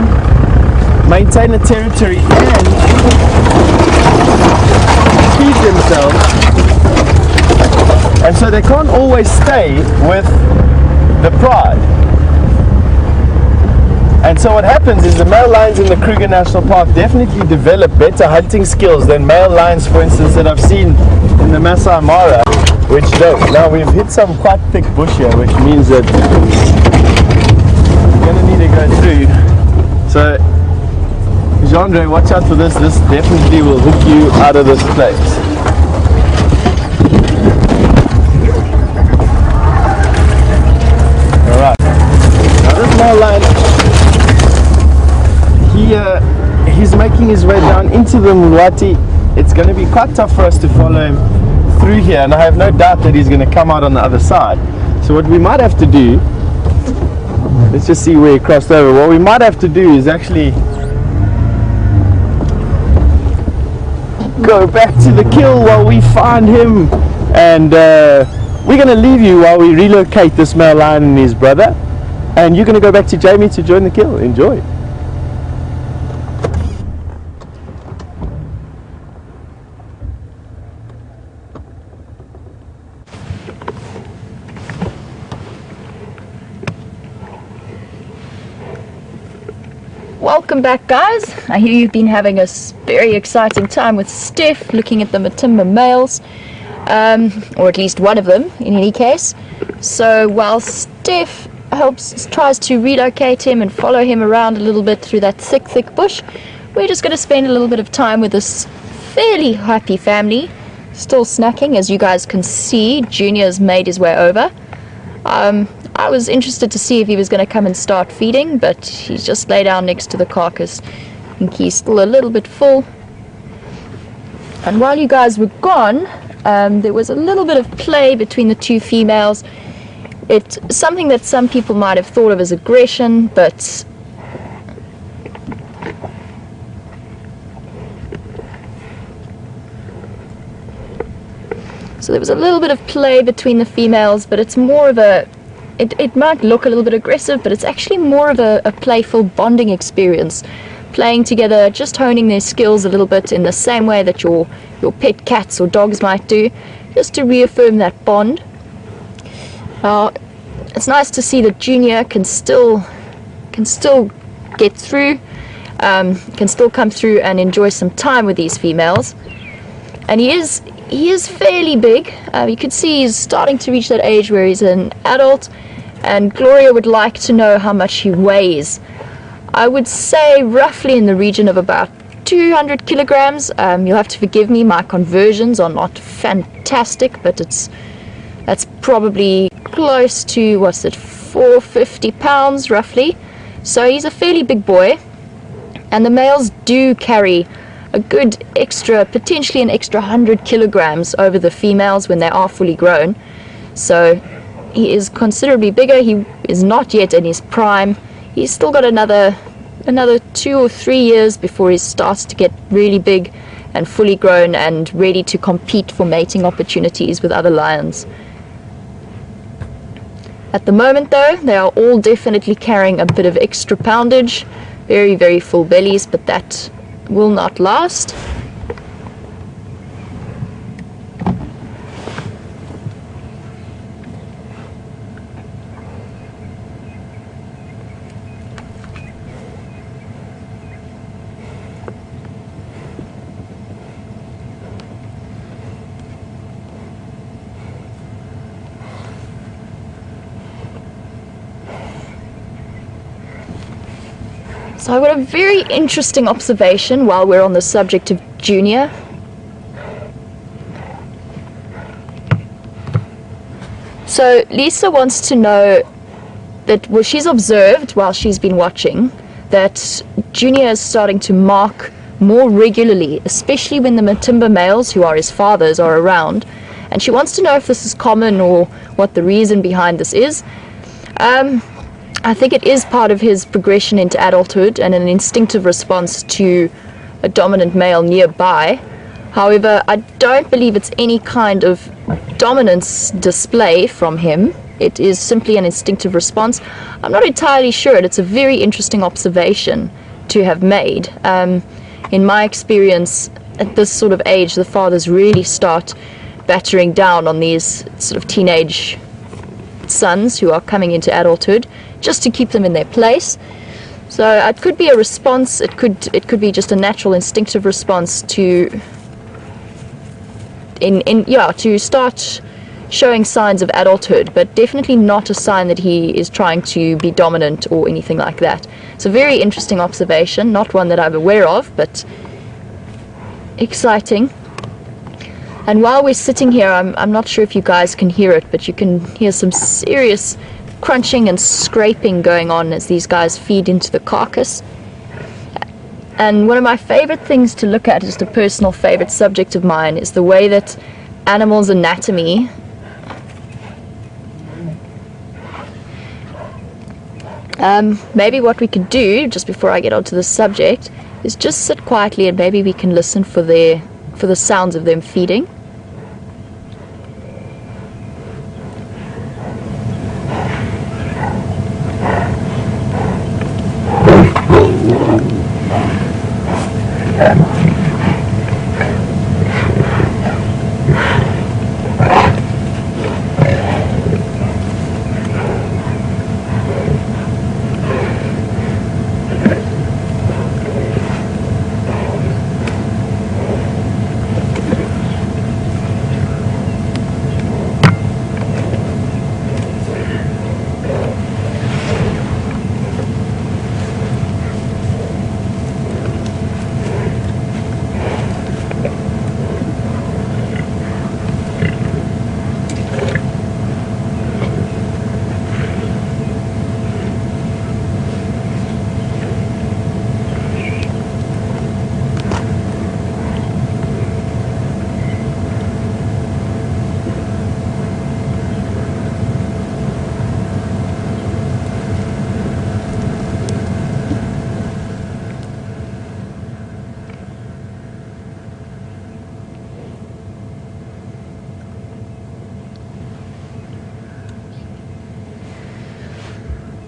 feed themselves. And so they can't always stay with the pride. And so what happens is the male lions in the Kruger National Park definitely develop better hunting skills than male lions, for instance, that I've seen in the Masai Mara, which don't. Now we've hit some quite thick bush here, which means that we're going to need to go through. So, Jean-Andre, watch out for this. This definitely will hook you out of this place. Lion, he's making his way down into the Mulwati. It's going to be quite tough for us to follow him through here, and I have no doubt that he's going to come out on the other side. So what we might have to do, let's just see where he crossed over. What we might have to do is actually go back to the kill while we find him, and we're going to leave you while we relocate this male lion and his brother, and you're going to go back to Jamie to join the kill. Enjoy. Welcome back, guys. I hear you've been having a very exciting time with Steph looking at the Matimba males, or at least one of them in any case. So while Steph tries to relocate him and follow him around a little bit through that thick bush, we're just going to spend a little bit of time with this fairly happy family, still snacking. As you guys can see, Junior's made his way over. I was interested to see if he was going to come and start feeding, but he's just lay down next to the carcass. I think he's still a little bit full. And while you guys were gone, there was a little bit of play between the two females. It's something that some people might have thought of as aggression, but so there was a little bit of play between the females, but it's more of a it might look a little bit aggressive, but it's actually more of a playful bonding experience, playing together, just honing their skills a little bit in the same way that your pet cats or dogs might do, just to reaffirm that bond. It's nice to see that Junior can still get through, can still come through and enjoy some time with these females. And he is fairly big. You can see he's starting to reach that age where he's an adult, and Gloria would like to know how much he weighs. I would say roughly in the region of about 200 kilograms. You'll have to forgive me, my conversions are not fantastic, but that's probably close to, 450 pounds roughly. So he's a fairly big boy, and the males do carry a good extra, potentially an extra 100 kilograms over the females when they are fully grown. So he is considerably bigger. He is not yet in his prime. He's still got another 2 or 3 years before he starts to get really big and fully grown and ready to compete for mating opportunities with other lions. At the moment though, they are all definitely carrying a bit of extra poundage, very, very full bellies, but that will not last. So I've got a very interesting observation while we're on the subject of Junior. So Lisa wants to know that, well, she's observed while she's been watching that Junior is starting to mark more regularly, especially when the Matimba males, who are his fathers, are around. And she wants to know if this is common or what the reason behind this is. I think it is part of his progression into adulthood and an instinctive response to a dominant male nearby. However, I don't believe it's any kind of dominance display from him. It is simply an instinctive response. I'm not entirely sure. It's a very interesting observation to have made. In my experience, at this sort of age, the fathers really start battering down on these sort of teenage sons who are coming into adulthood, just to keep them in their place. So it could be a response, it could be just a natural instinctive response to to start showing signs of adulthood, but definitely not a sign that he is trying to be dominant or anything like that. It's a very interesting observation, not one that I'm aware of, but exciting. And while we're sitting here, I'm not sure if you guys can hear it, but you can hear some serious crunching and scraping going on as these guys feed into the carcass. And one of my favorite things to look at, just a personal favorite subject of mine, is the way that animal's anatomy, maybe what we could do, just before I get onto the subject, is just sit quietly and maybe we can listen for the sounds of them feeding.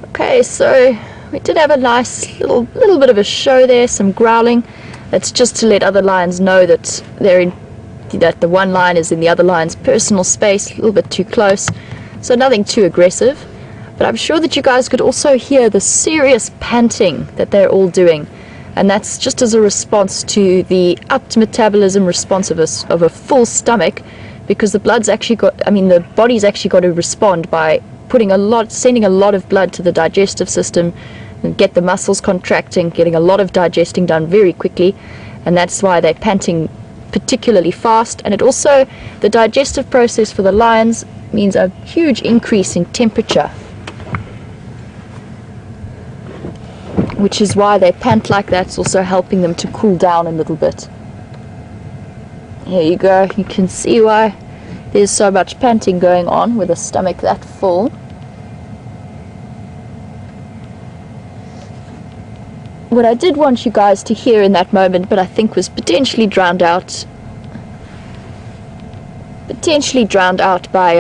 Okay, so we did have a nice little bit of a show there, some growling. That's just to let other lions know that that the one lion is in the other lion's personal space, a little bit too close. So nothing too aggressive. But I'm sure that you guys could also hear the serious panting that they're all doing. And that's just as a response to the upped metabolism response of a full stomach, because the body's actually got to respond by sending a lot of blood to the digestive system and get the muscles contracting, getting a lot of digesting done very quickly, and that's why they're panting particularly fast. And it also, the digestive process for the lions means a huge increase in temperature, which is why they pant like that. It's also helping them to cool down a little bit. Here you go, you can see why there's so much panting going on with a stomach that full. What I did want you guys to hear in that moment, but I think was potentially drowned out by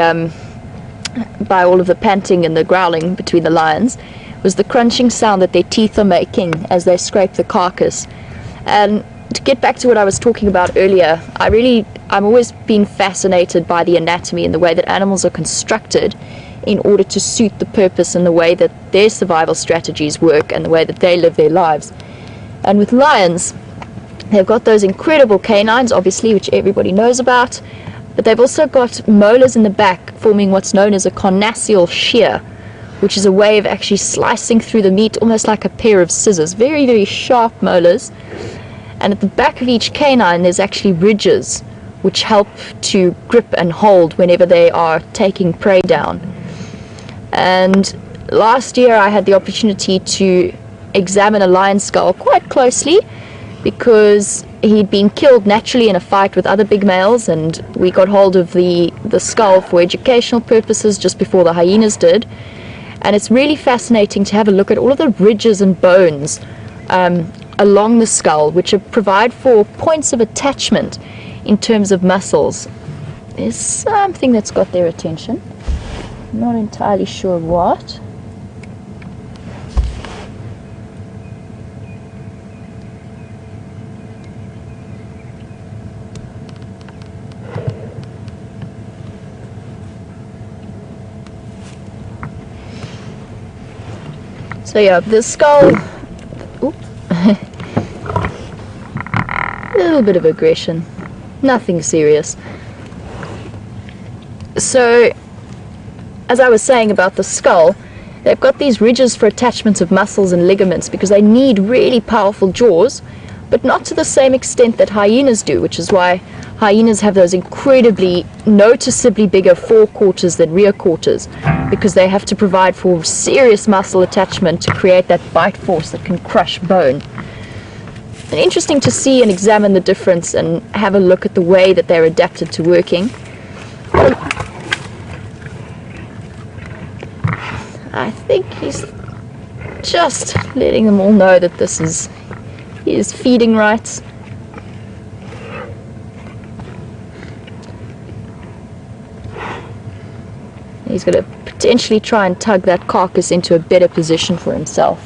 all of the panting and the growling between the lions, was the crunching sound that their teeth are making as they scrape the carcass. And to get back to what I was talking about earlier, I'm always been fascinated by the anatomy and the way that animals are constructed in order to suit the purpose and the way that their survival strategies work and the way that they live their lives. And with lions, they've got those incredible canines, obviously, which everybody knows about, but they've also got molars in the back forming what's known as a carnassial shear, which is a way of actually slicing through the meat almost like a pair of scissors. Very, very sharp molars. And at the back of each canine there's actually ridges which help to grip and hold whenever they are taking prey down. And last year I had the opportunity to examine a lion skull quite closely, because he'd been killed naturally in a fight with other big males, and we got hold of the skull for educational purposes just before the hyenas did. And it's really fascinating to have a look at all of the ridges and bones along the skull, which provide for points of attachment in terms of muscles. There's something that's got their attention. I'm not entirely sure what. So yeah, the skull, a little bit of aggression, nothing serious. So, as I was saying about the skull, they've got these ridges for attachments of muscles and ligaments because they need really powerful jaws, but not to the same extent that hyenas do, which is why hyenas have those incredibly, noticeably bigger forequarters than rear quarters, because they have to provide for serious muscle attachment to create that bite force that can crush bone. And interesting to see and examine the difference and have a look at the way that they're adapted to working. I think he's just letting them all know that this is his feeding rights. He's going to potentially try and tug that carcass into a better position for himself.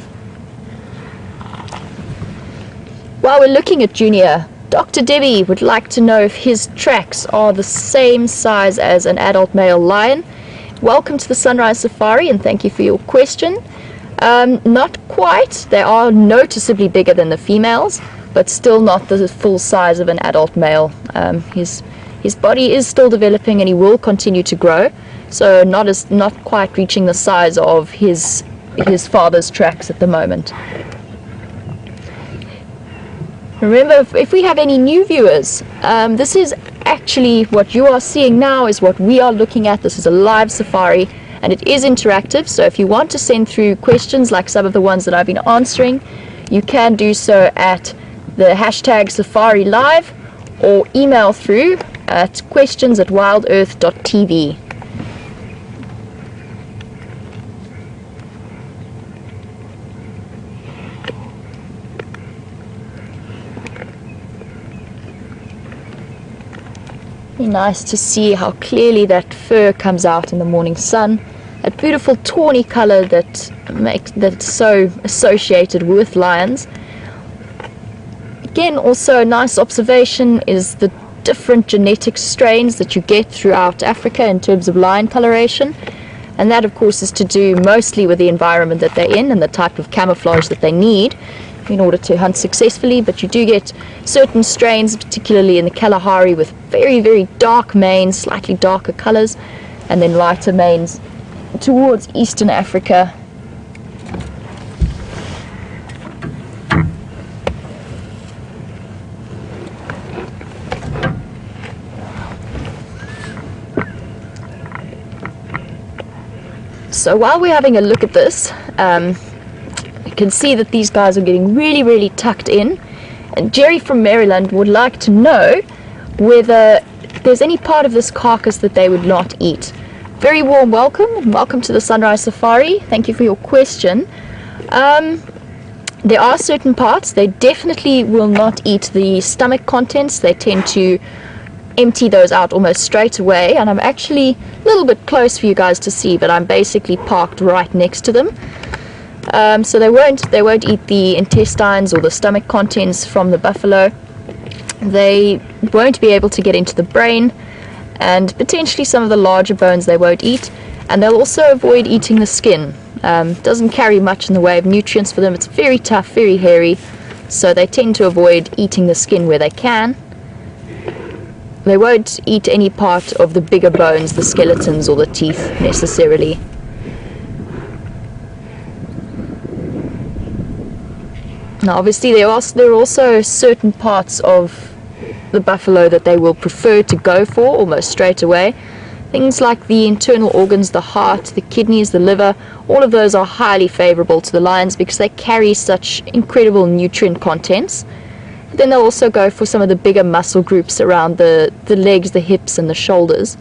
While we're looking at Junior, Dr. Debbie would like to know if his tracks are the same size as an adult male lion. Welcome to the Sunrise Safari and thank you for your question. Not quite. They are noticeably bigger than the females, but still not the full size of an adult male. His body is still developing and he will continue to grow, so not quite reaching the size of his father's tracks at the moment. Remember, if we have any new viewers, this is actually what you are seeing now is what we are looking at. This is a live safari and it is interactive, so if you want to send through questions like some of the ones that I've been answering, you can do so at the hashtag Safari Live or email through at questions@WildEarthTV. Nice to see how clearly that fur comes out in the morning sun. That beautiful tawny color that's so associated with lions. Again, also a nice observation is the different genetic strains that you get throughout Africa in terms of lion coloration. And that, of course, is to do mostly with the environment that they're in and the type of camouflage that they need in order to hunt successfully. But you do get certain strains, particularly in the Kalahari, with very, very dark manes, slightly darker colors, and then lighter manes towards Eastern Africa. So while we're having a look at this, you can see that these guys are getting really, really tucked in. And Jerry from Maryland would like to know whether there's any part of this carcass that they would not eat. Very warm welcome, and welcome to the Sunrise Safari. Thank you for your question. There are certain parts they definitely will not eat the stomach contents. They tend to empty those out almost straight away, and I'm actually a little bit close for you guys to see, but I'm basically parked right next to them. So they won't eat the intestines or the stomach contents from the buffalo. They won't be able to get into the brain, and potentially some of the larger bones they won't eat, and they'll also avoid eating the skin. Doesn't carry much in the way of nutrients for them. It's very tough, very hairy, so they tend to avoid eating the skin where they can. They won't eat any part of the bigger bones, the skeletons or the teeth necessarily. Now obviously there are also certain parts of the buffalo that they will prefer to go for almost straight away. Things like the internal organs, the heart, the kidneys, the liver, all of those are highly favorable to the lions because they carry such incredible nutrient contents. But then they'll also go for some of the bigger muscle groups around the legs, the hips and the shoulders.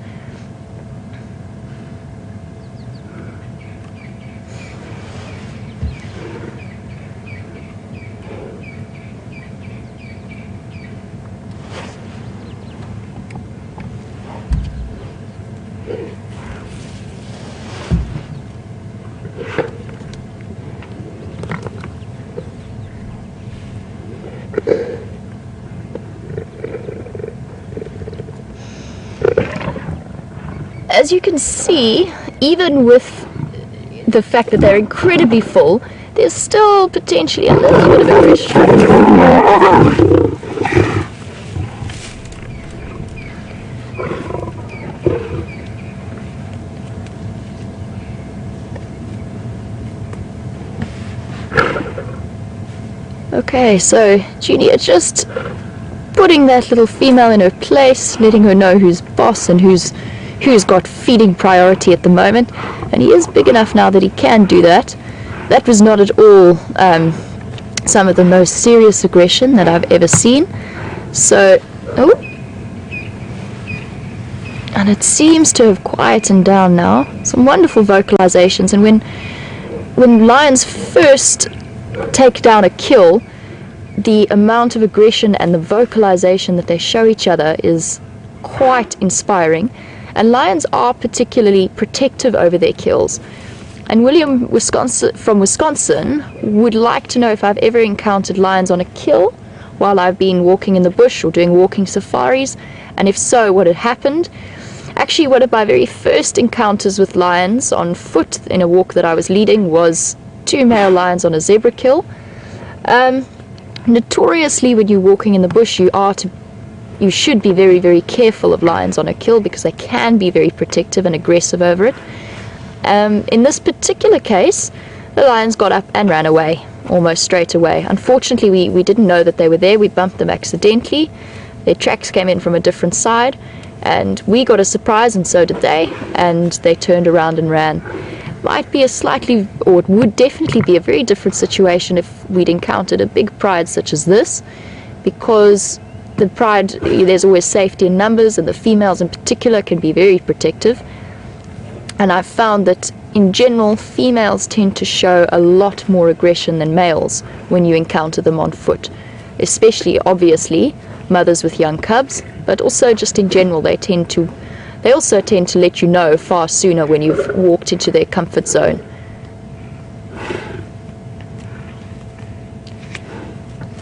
As you can see, even with the fact that they're incredibly full, there's still potentially a little bit of aggression. Okay, so Junior just putting that little female in her place, letting her know who's boss and who's got feeding priority at the moment, and he is big enough now that he can do that. That was not at all some of the most serious aggression that I've ever seen. So, and it seems to have quietened down now. Some wonderful vocalizations, and when lions first take down a kill, the amount of aggression and the vocalization that they show each other is quite inspiring, and lions are particularly protective over their kills. And William from Wisconsin would like to know if I've ever encountered lions on a kill while I've been walking in the bush or doing walking safaris, and if so, what had happened. Actually, one of my very first encounters with lions on foot in a walk that I was leading was 2 male lions on a zebra kill. Notoriously, when you're walking in the bush, you should be very, very careful of lions on a kill because they can be very protective and aggressive over it. In this particular case, the lions got up and ran away almost straight away. Unfortunately, we didn't know that they were there. We bumped them accidentally. Their tracks came in from a different side, and we got a surprise, and so did they, and they turned around and ran. Might be or it would definitely be a very different situation if we'd encountered a big pride such as this, because the pride, there's always safety in numbers, and the females in particular can be very protective. And I've found that in general, females tend to show a lot more aggression than males when you encounter them on foot, especially obviously mothers with young cubs, but also just in general they also tend to let you know far sooner when you've walked into their comfort zone.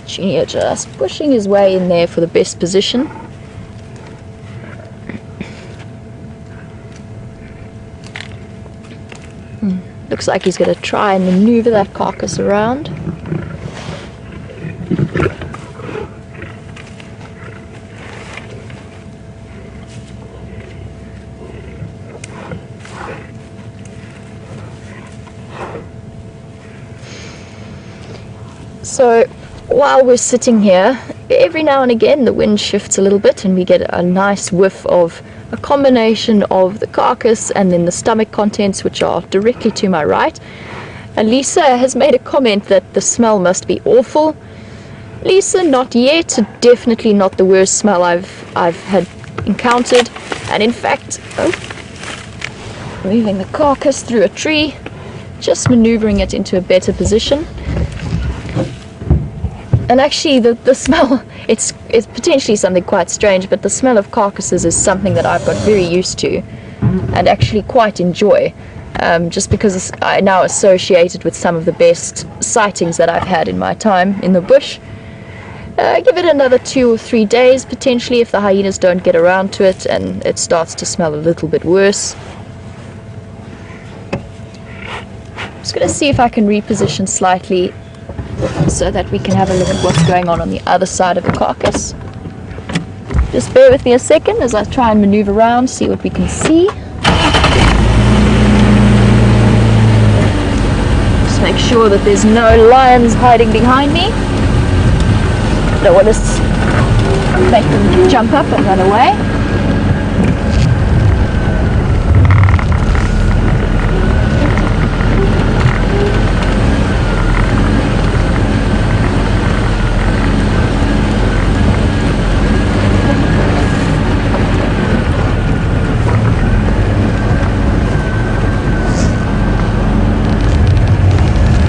Junior just pushing his way in there for the best position. Looks like he's going to try and maneuver that carcass around. So while we're sitting here, every now and again the wind shifts a little bit and we get a nice whiff of a combination of the carcass and then the stomach contents, which are directly to my right. And Lisa has made a comment that the smell must be awful. Lisa, not yet. Definitely not the worst smell I've had encountered. And in fact, moving the carcass through a tree, just maneuvering it into a better position. And actually the smell, it's potentially something quite strange, but the smell of carcasses is something that I've got very used to and actually quite enjoy, just because I now associate it with some of the best sightings that I've had in my time in the bush. Give it another 2 or 3 days potentially if the hyenas don't get around to it and it starts to smell a little bit worse. I'm just going to see if I can reposition slightly so that we can have a look at what's going on the other side of the carcass. Just bear with me a second as I try and maneuver around, see what we can see. Just make sure that there's no lions hiding behind me. Don't want to make them jump up and run away.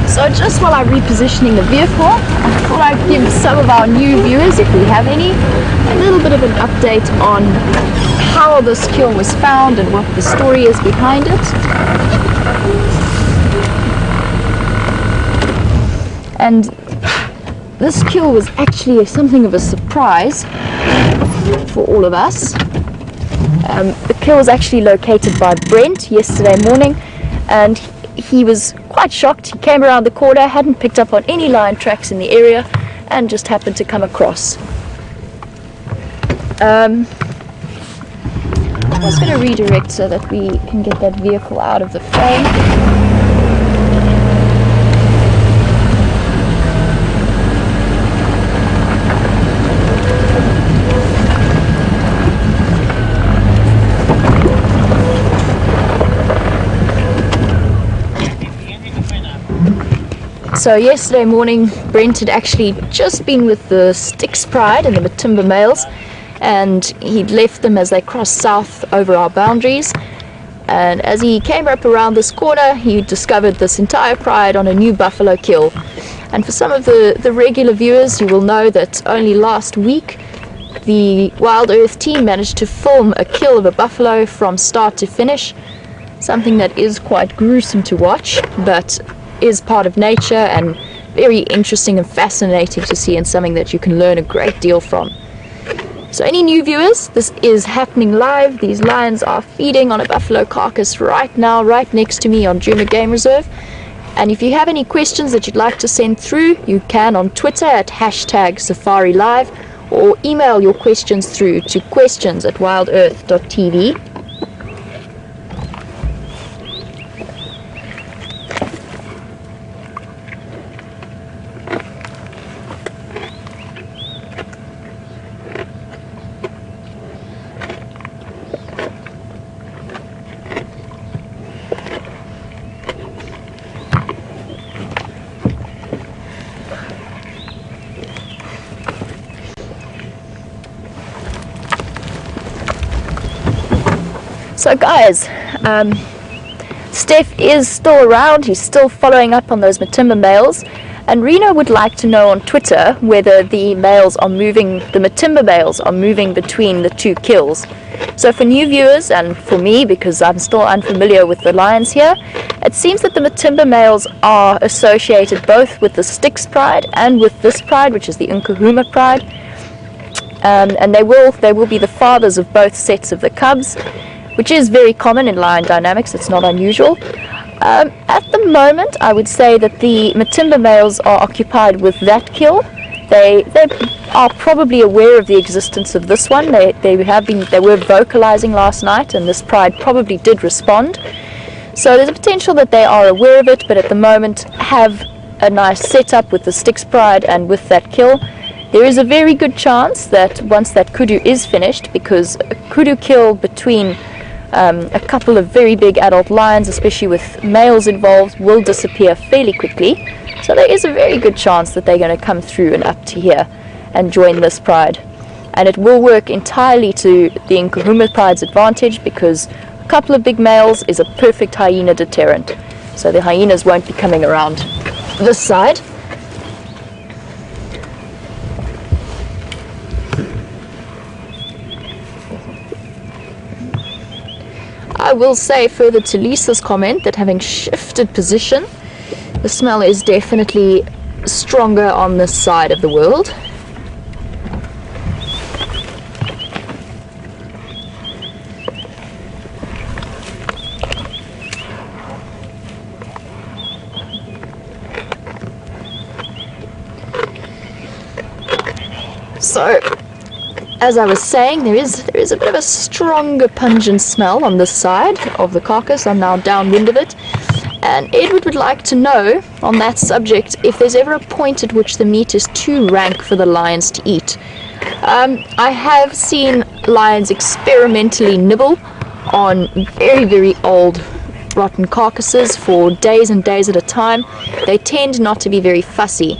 So just while I'm repositioning the vehicle, I thought I'd give some of our new viewers, if we have any, a little bit of an update on how this kill was found and what the story is behind it. And this kill was actually something of a surprise for all of us. The kill was actually located by Brent yesterday morning, and he was quite shocked. He came around the corner, hadn't picked up on any lion tracks in the area, and just happened to come across. I'm just going to redirect so that we can get that vehicle out of the frame. So yesterday morning, Brent had actually just been with the Styx Pride and the Matimba males, and he'd left them as they crossed south over our boundaries. and as he came up around this corner, he discovered this entire pride on a new buffalo kill. And for some of the regular viewers, you will know that only last week the Wild Earth team managed to film a kill of a buffalo from start to finish, something that is quite gruesome to watch, but is part of nature and very interesting and fascinating to see, and something that you can learn a great deal from. So any new viewers, this is happening live. These lions are feeding on a buffalo carcass right now, right next to me on Djuma Game Reserve. And if you have any questions that you'd like to send through, you can on Twitter at #SafariLive, or email your questions through to questions@wildearth.tv. So guys, Steph is still around. He's still following up on those Matimba males, and Reno would like to know on Twitter whether the Matimba males are moving between the two kills. So for new viewers, and for me, because I'm still unfamiliar with the lions here, it seems that the Matimba males are associated both with the Styx pride and with this pride, which is the Nkuhuma pride, and they will be the fathers of both sets of the cubs, which is very common in lion dynamics. It's not unusual. At the moment, I would say that the Matimba males are occupied with that kill. They are probably aware of the existence of this one. They were vocalizing last night, and this pride probably did respond. So there's a potential that they are aware of it, but at the moment have a nice setup with the Styx pride and with that kill. There is a very good chance that once that kudu is finished, because a kudu kill between a couple of very big adult lions, especially with males involved, will disappear fairly quickly. So there is a very good chance that they're going to come through and up to here and join this pride. And it will work entirely to the Nkuhuma pride's advantage, because a couple of big males is a perfect hyena deterrent. So the hyenas won't be coming around this side. I will say further to Lisa's comment that having shifted position, the smell is definitely stronger on this side of the world. So, as I was saying, there is a bit of a stronger pungent smell on this side of the carcass. I'm now downwind of it, and Edward would like to know on that subject if there's ever a point at which the meat is too rank for the lions to eat. I have seen lions experimentally nibble on very, very old rotten carcasses for days and days at a time. They tend not to be very fussy.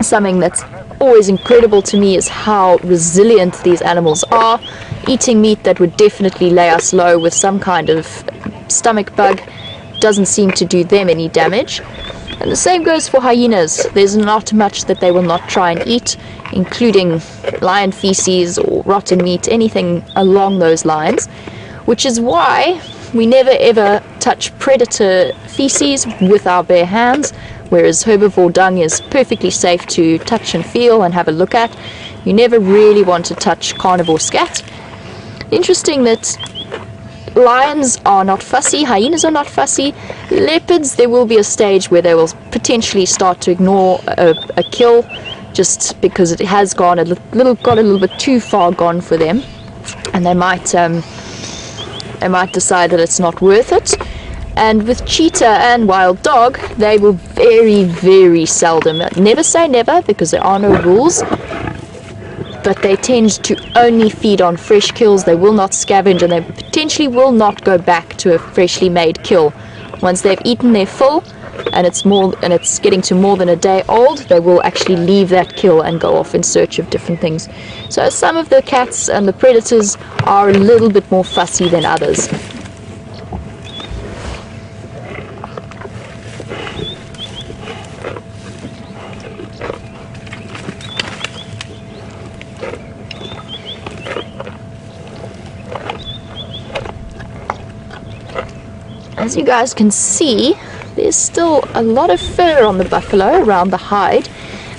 Something that's always incredible to me is how resilient these animals are. Eating meat that would definitely lay us low with some kind of stomach bug doesn't seem to do them any damage. And the same goes for hyenas. There's not much that they will not try and eat, including lion feces or rotten meat, anything along those lines, which is why we never ever touch predator feces with our bare hands, whereas herbivore dung is perfectly safe to touch and feel and have a look at. You never really want to touch carnivore scat. Interesting that lions are not fussy, hyenas are not fussy. Leopards, there will be a stage where they will potentially start to ignore a kill, just because it has got a little bit too far gone for them, and they might decide that it's not worth it. And with cheetah and wild dog, they will very, very seldom, never say never because there are no rules, but they tend to only feed on fresh kills. They will not scavenge, and they potentially will not go back to a freshly made kill. Once they've eaten their fill and it's getting to more than a day old, they will actually leave that kill and go off in search of different things. So some of the cats and the predators are a little bit more fussy than others. As you guys can see, there's still a lot of fur on the buffalo around the hide,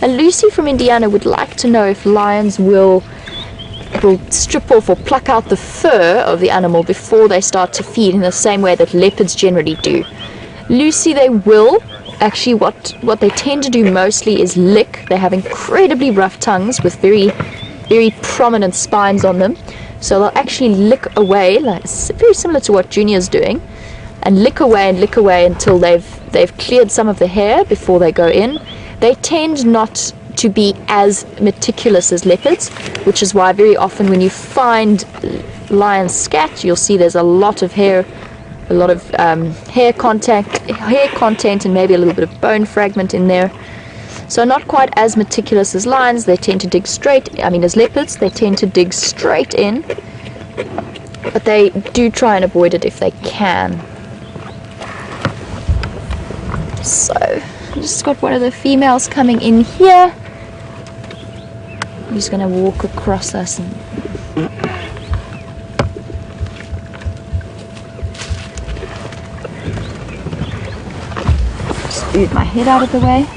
and Lucy from Indiana would like to know if lions will strip off or pluck out the fur of the animal before they start to feed, in the same way that leopards generally do. Lucy, they will. Actually, what they tend to do mostly is lick. They have incredibly rough tongues with very, very prominent spines on them. So they'll actually lick away, like very similar to what Junior's doing, and lick away until they've cleared some of the hair before they go in. They tend not to be as meticulous as leopards, which is why very often when you find lion scat, you'll see there's a lot of hair, a lot of hair content, and maybe a little bit of bone fragment in there. So not quite as meticulous as lions. They tend to dig straight, as leopards, they tend to dig straight in, but they do try and avoid it if they can. So, I just got one of the females coming in here. He's going to walk across us and just move my head out of the way.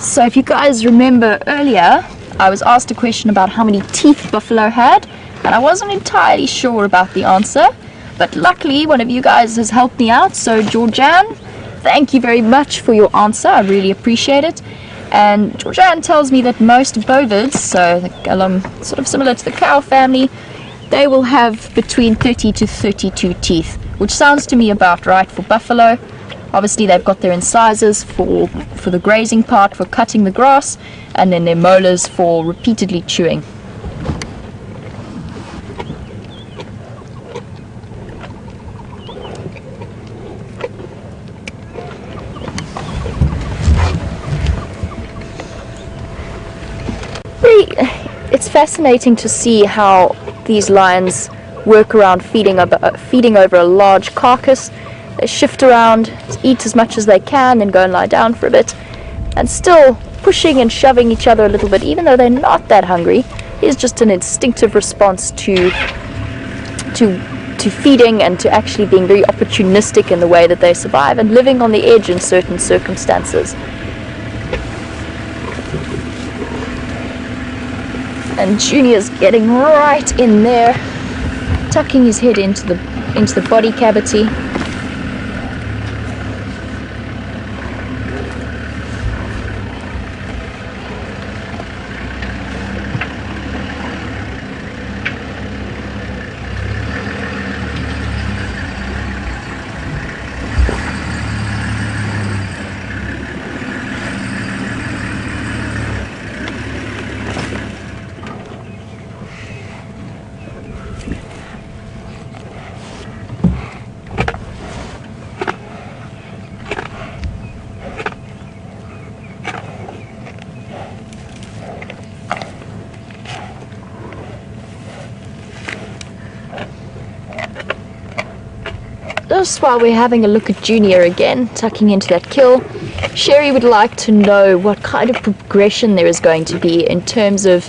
So if you guys remember earlier, I was asked a question about how many teeth buffalo had, and I wasn't entirely sure about the answer, but luckily one of you guys has helped me out. So Georgianne, thank you very much for your answer, I really appreciate it. And Georgianne tells me that most bovids, so sort of similar to the cow family, they will have between 30 to 32 teeth, which sounds to me about right for buffalo. Obviously they've got their incisors for the grazing part, for cutting the grass, and then their molars for repeatedly chewing. Really, it's fascinating to see how these lions work around feeding over a large carcass. They shift around, eat as much as they can, then go and lie down for a bit, and still pushing and shoving each other a little bit, even though they're not that hungry, is just an instinctive response to feeding and to actually being very opportunistic in the way that they survive and living on the edge in certain circumstances. And Junior's getting right in there, tucking his head into the body cavity. Just while we're having a look at Junior again, tucking into that kill, Sherry would like to know what kind of progression there is going to be in terms of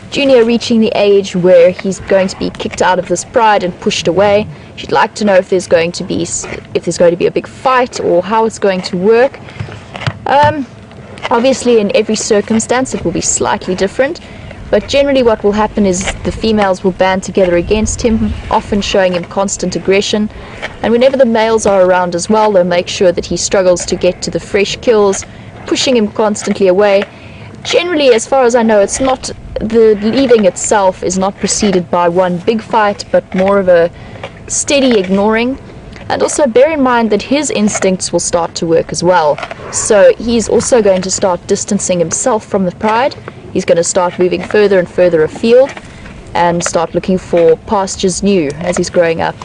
Junior reaching the age where he's going to be kicked out of this pride and pushed away. She'd like to know if there's going to be a big fight or how it's going to work. Obviously in every circumstance it will be slightly different, but generally what will happen is the females will band together against him, often showing him constant aggression, and whenever the males are around as well, they'll make sure that he struggles to get to the fresh kills, pushing him constantly away. Generally, as far as I know, the leaving itself is not preceded by one big fight, but more of a steady ignoring. And also bear in mind that his instincts will start to work as well. So he's also going to start distancing himself from the pride. He's going to start moving further and further afield and start looking for pastures new as he's growing up.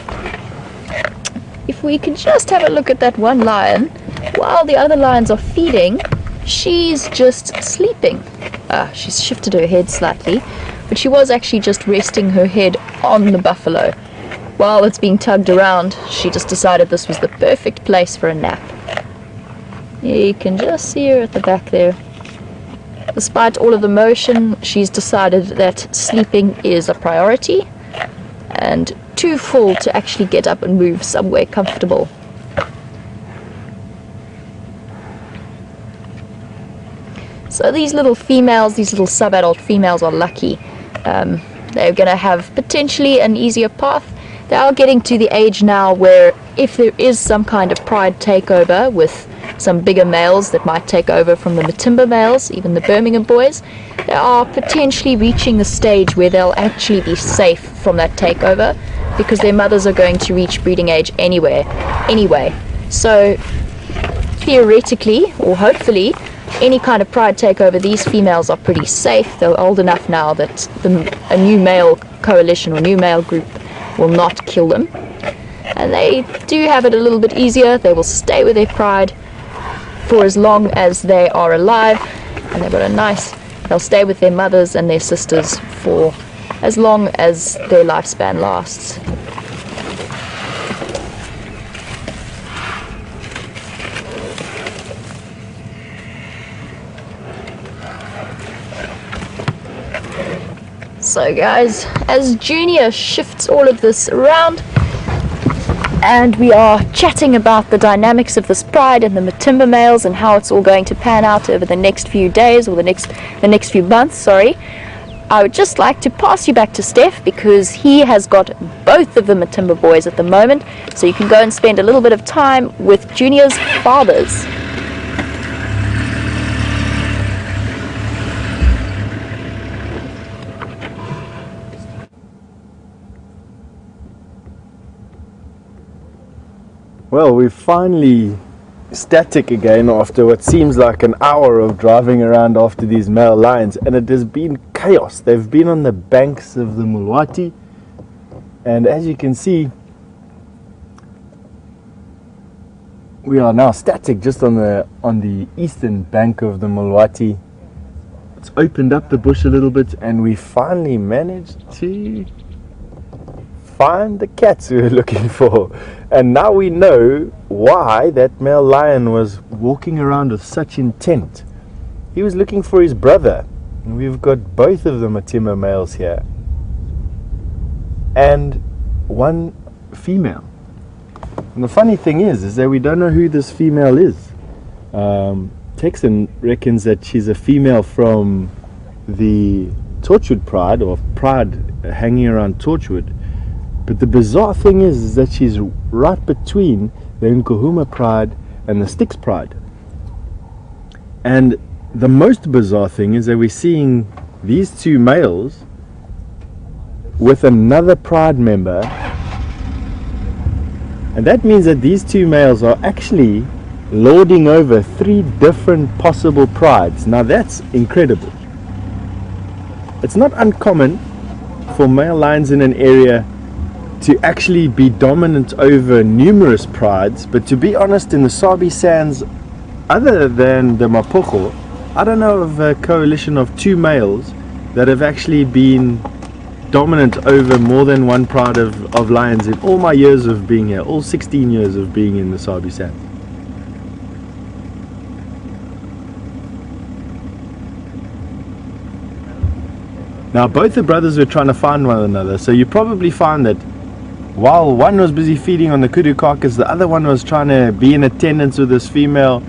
If we can just have a look at that one lion, while the other lions are feeding, she's just sleeping. She's shifted her head slightly, but she was actually just resting her head on the buffalo. while it's being tugged around, she just decided this was the perfect place for a nap. You can just see her at the back there. Despite all of the motion, she's decided that sleeping is a priority and too full to actually get up and move somewhere comfortable. So these little females, these little sub-adult females are lucky. They're going to have potentially an easier path. They are getting to the age now where if there is some kind of pride takeover with some bigger males that might take over from the Matimba males, even the Birmingham boys, they are potentially reaching the stage where they'll actually be safe from that takeover because their mothers are going to reach breeding age anyway. So theoretically, or hopefully, any kind of pride takeover, these females are pretty safe. They're old enough now that a new male coalition or new male group will not kill them. And they do have it a little bit easier. They will stay with their pride for as long as they are alive, and they've got they'll stay with their mothers and their sisters for as long as their lifespan lasts. So guys, as Junior shifts all of this around and we are chatting about the dynamics of this pride and the Matimba males and how it's all going to pan out over the next few days or the next few months, sorry, I would just like to pass you back to Steph because he has got both of the Matimba boys at the moment, so you can go and spend a little bit of time with Junior's fathers. Well, we're finally static again after what seems like an hour of driving around after these male lions, and it has been chaos. They've been on the banks of the Mulwati, and as you can see, we are now static just on the eastern bank of the Mulwati. It's opened up the bush a little bit, and we finally managed to find the cats we were looking for. And now we know why that male lion was walking around with such intent. He was looking for his brother. And we've got both of the Matimba males here and one female. And the funny thing is that we don't know who this female is. Texan reckons that she's a female from the Torchwood Pride, or pride hanging around Torchwood. But the bizarre thing is that she's right between the Nkuhuma Pride and the Styx Pride. And the most bizarre thing is that we're seeing these two males with another pride member. And that means that these two males are actually lording over 3 different possible prides. Now that's incredible. It's not uncommon for male lions in an area to actually be dominant over numerous prides, but to be honest, in the Sabi Sands, other than the Mapocho, I don't know of a coalition of 2 males that have actually been dominant over more than one pride of lions in all my years of being here, all 16 years of being in the Sabi Sands. Now both the brothers were trying to find one another, so you probably find that while one was busy feeding on the kudu carcass, the other one was trying to be in attendance with this female.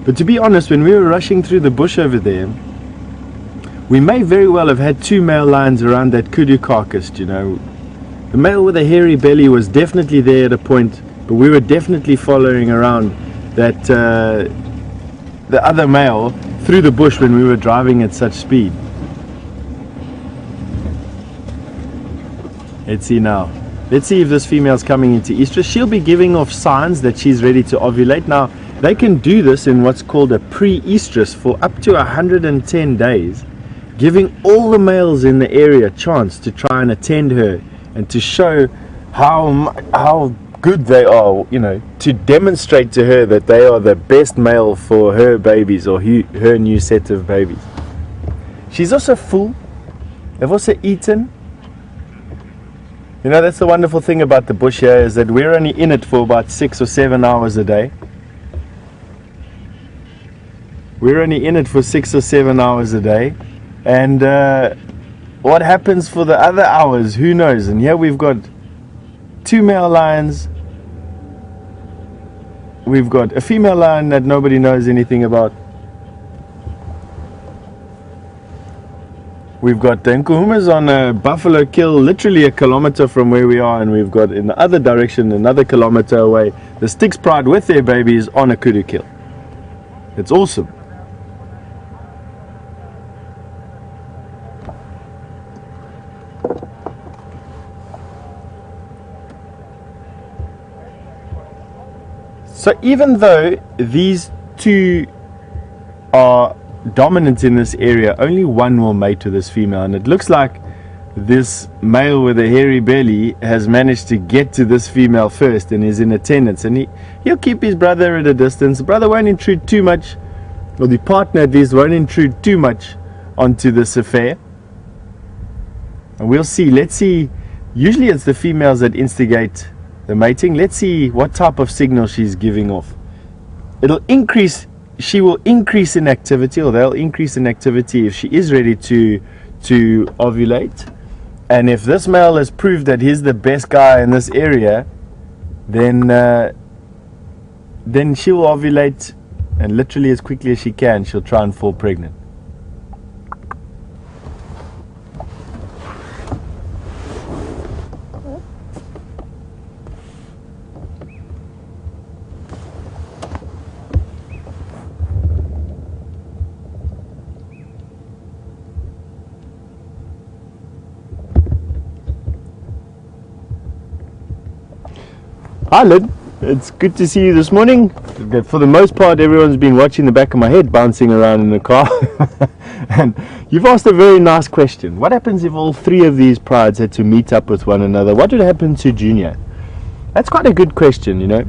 But to be honest, when we were rushing through the bush over there, we may very well have had 2 male lions around that kudu carcass, you know. The male with a hairy belly was definitely there at a point, but we were definitely following around that the other male through the bush when we were driving at such speed. Let's see now. Let's see if this female's coming into estrus. She'll be giving off signs that she's ready to ovulate. Now, they can do this in what's called a pre-estrus for up to 110 days, giving all the males in the area a chance to try and attend her and to show how good they are, you know, to demonstrate to her that they are the best male for her babies or her new set of babies. She's also full. They've also eaten. You know, that's the wonderful thing about the bush here, is that we're only in it for about 6 or 7 hours a day. We're only in it for 6 or 7 hours a day. And what happens for the other hours, who knows? And here we've got 2 male lions. We've got a female lion that nobody knows anything about. We've got the nkuhumas on a buffalo kill literally a kilometer from where we are, and we've got in the other direction another kilometer away the Styx Pride with their babies on a kudu kill. It's awesome. So even though these two are dominant in this area, only one will mate to this female, and it looks like this male with a hairy belly has managed to get to this female first and is in attendance, and he'll keep his brother at a distance. The brother won't intrude too much, or the partner at least won't intrude too much onto this affair, and we'll see. Let's see, usually it's the females that instigate the mating. Let's see what type of signal she's giving off. She will increase in activity, or they'll increase in activity if she is ready to ovulate. And if this male has proved that he's the best guy in this area, then she will ovulate, and literally as quickly as she can, she'll try and fall pregnant. Hi Lynn, it's good to see you this morning. For the most part, everyone's been watching the back of my head bouncing around in the car. And you've asked a very nice question. What happens if all 3 of these prides had to meet up with one another? What would happen to Junior? That's quite a good question, you know.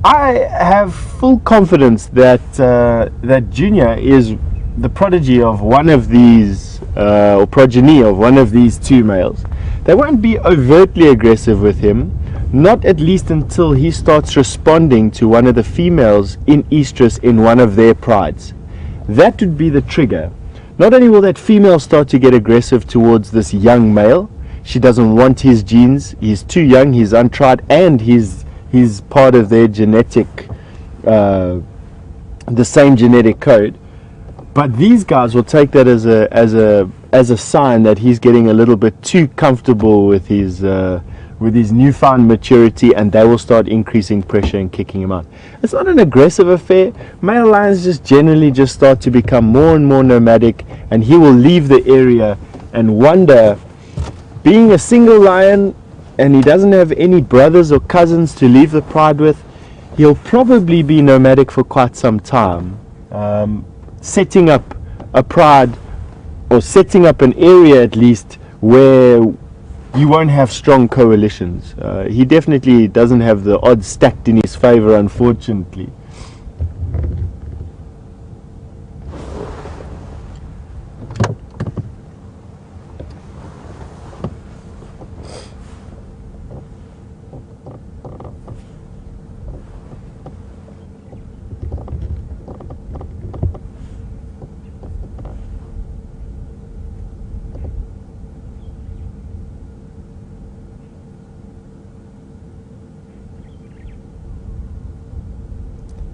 I have full confidence that that Junior is the prodigy of one of these, or progeny of one of these 2 males. They won't be overtly aggressive with him, not at least until he starts responding to one of the females in estrus in one of their prides. That would be the trigger. Not only will that female start to get aggressive towards this young male, she doesn't want his genes, he's too young, he's untried, and he's part of their genetic, the same genetic code. But these guys will take that as a sign that he's getting a little bit too comfortable with his newfound maturity, and they will start increasing pressure and kicking him out. It's not an aggressive affair. Male lions just generally just start to become more and more nomadic, and he will leave the area and wander. Being a single lion and he doesn't have any brothers or cousins to leave the pride with, he'll probably be nomadic for quite some time, setting up a pride, or setting up an area at least where you won't have strong coalitions. He definitely doesn't have the odds stacked in his favor, unfortunately.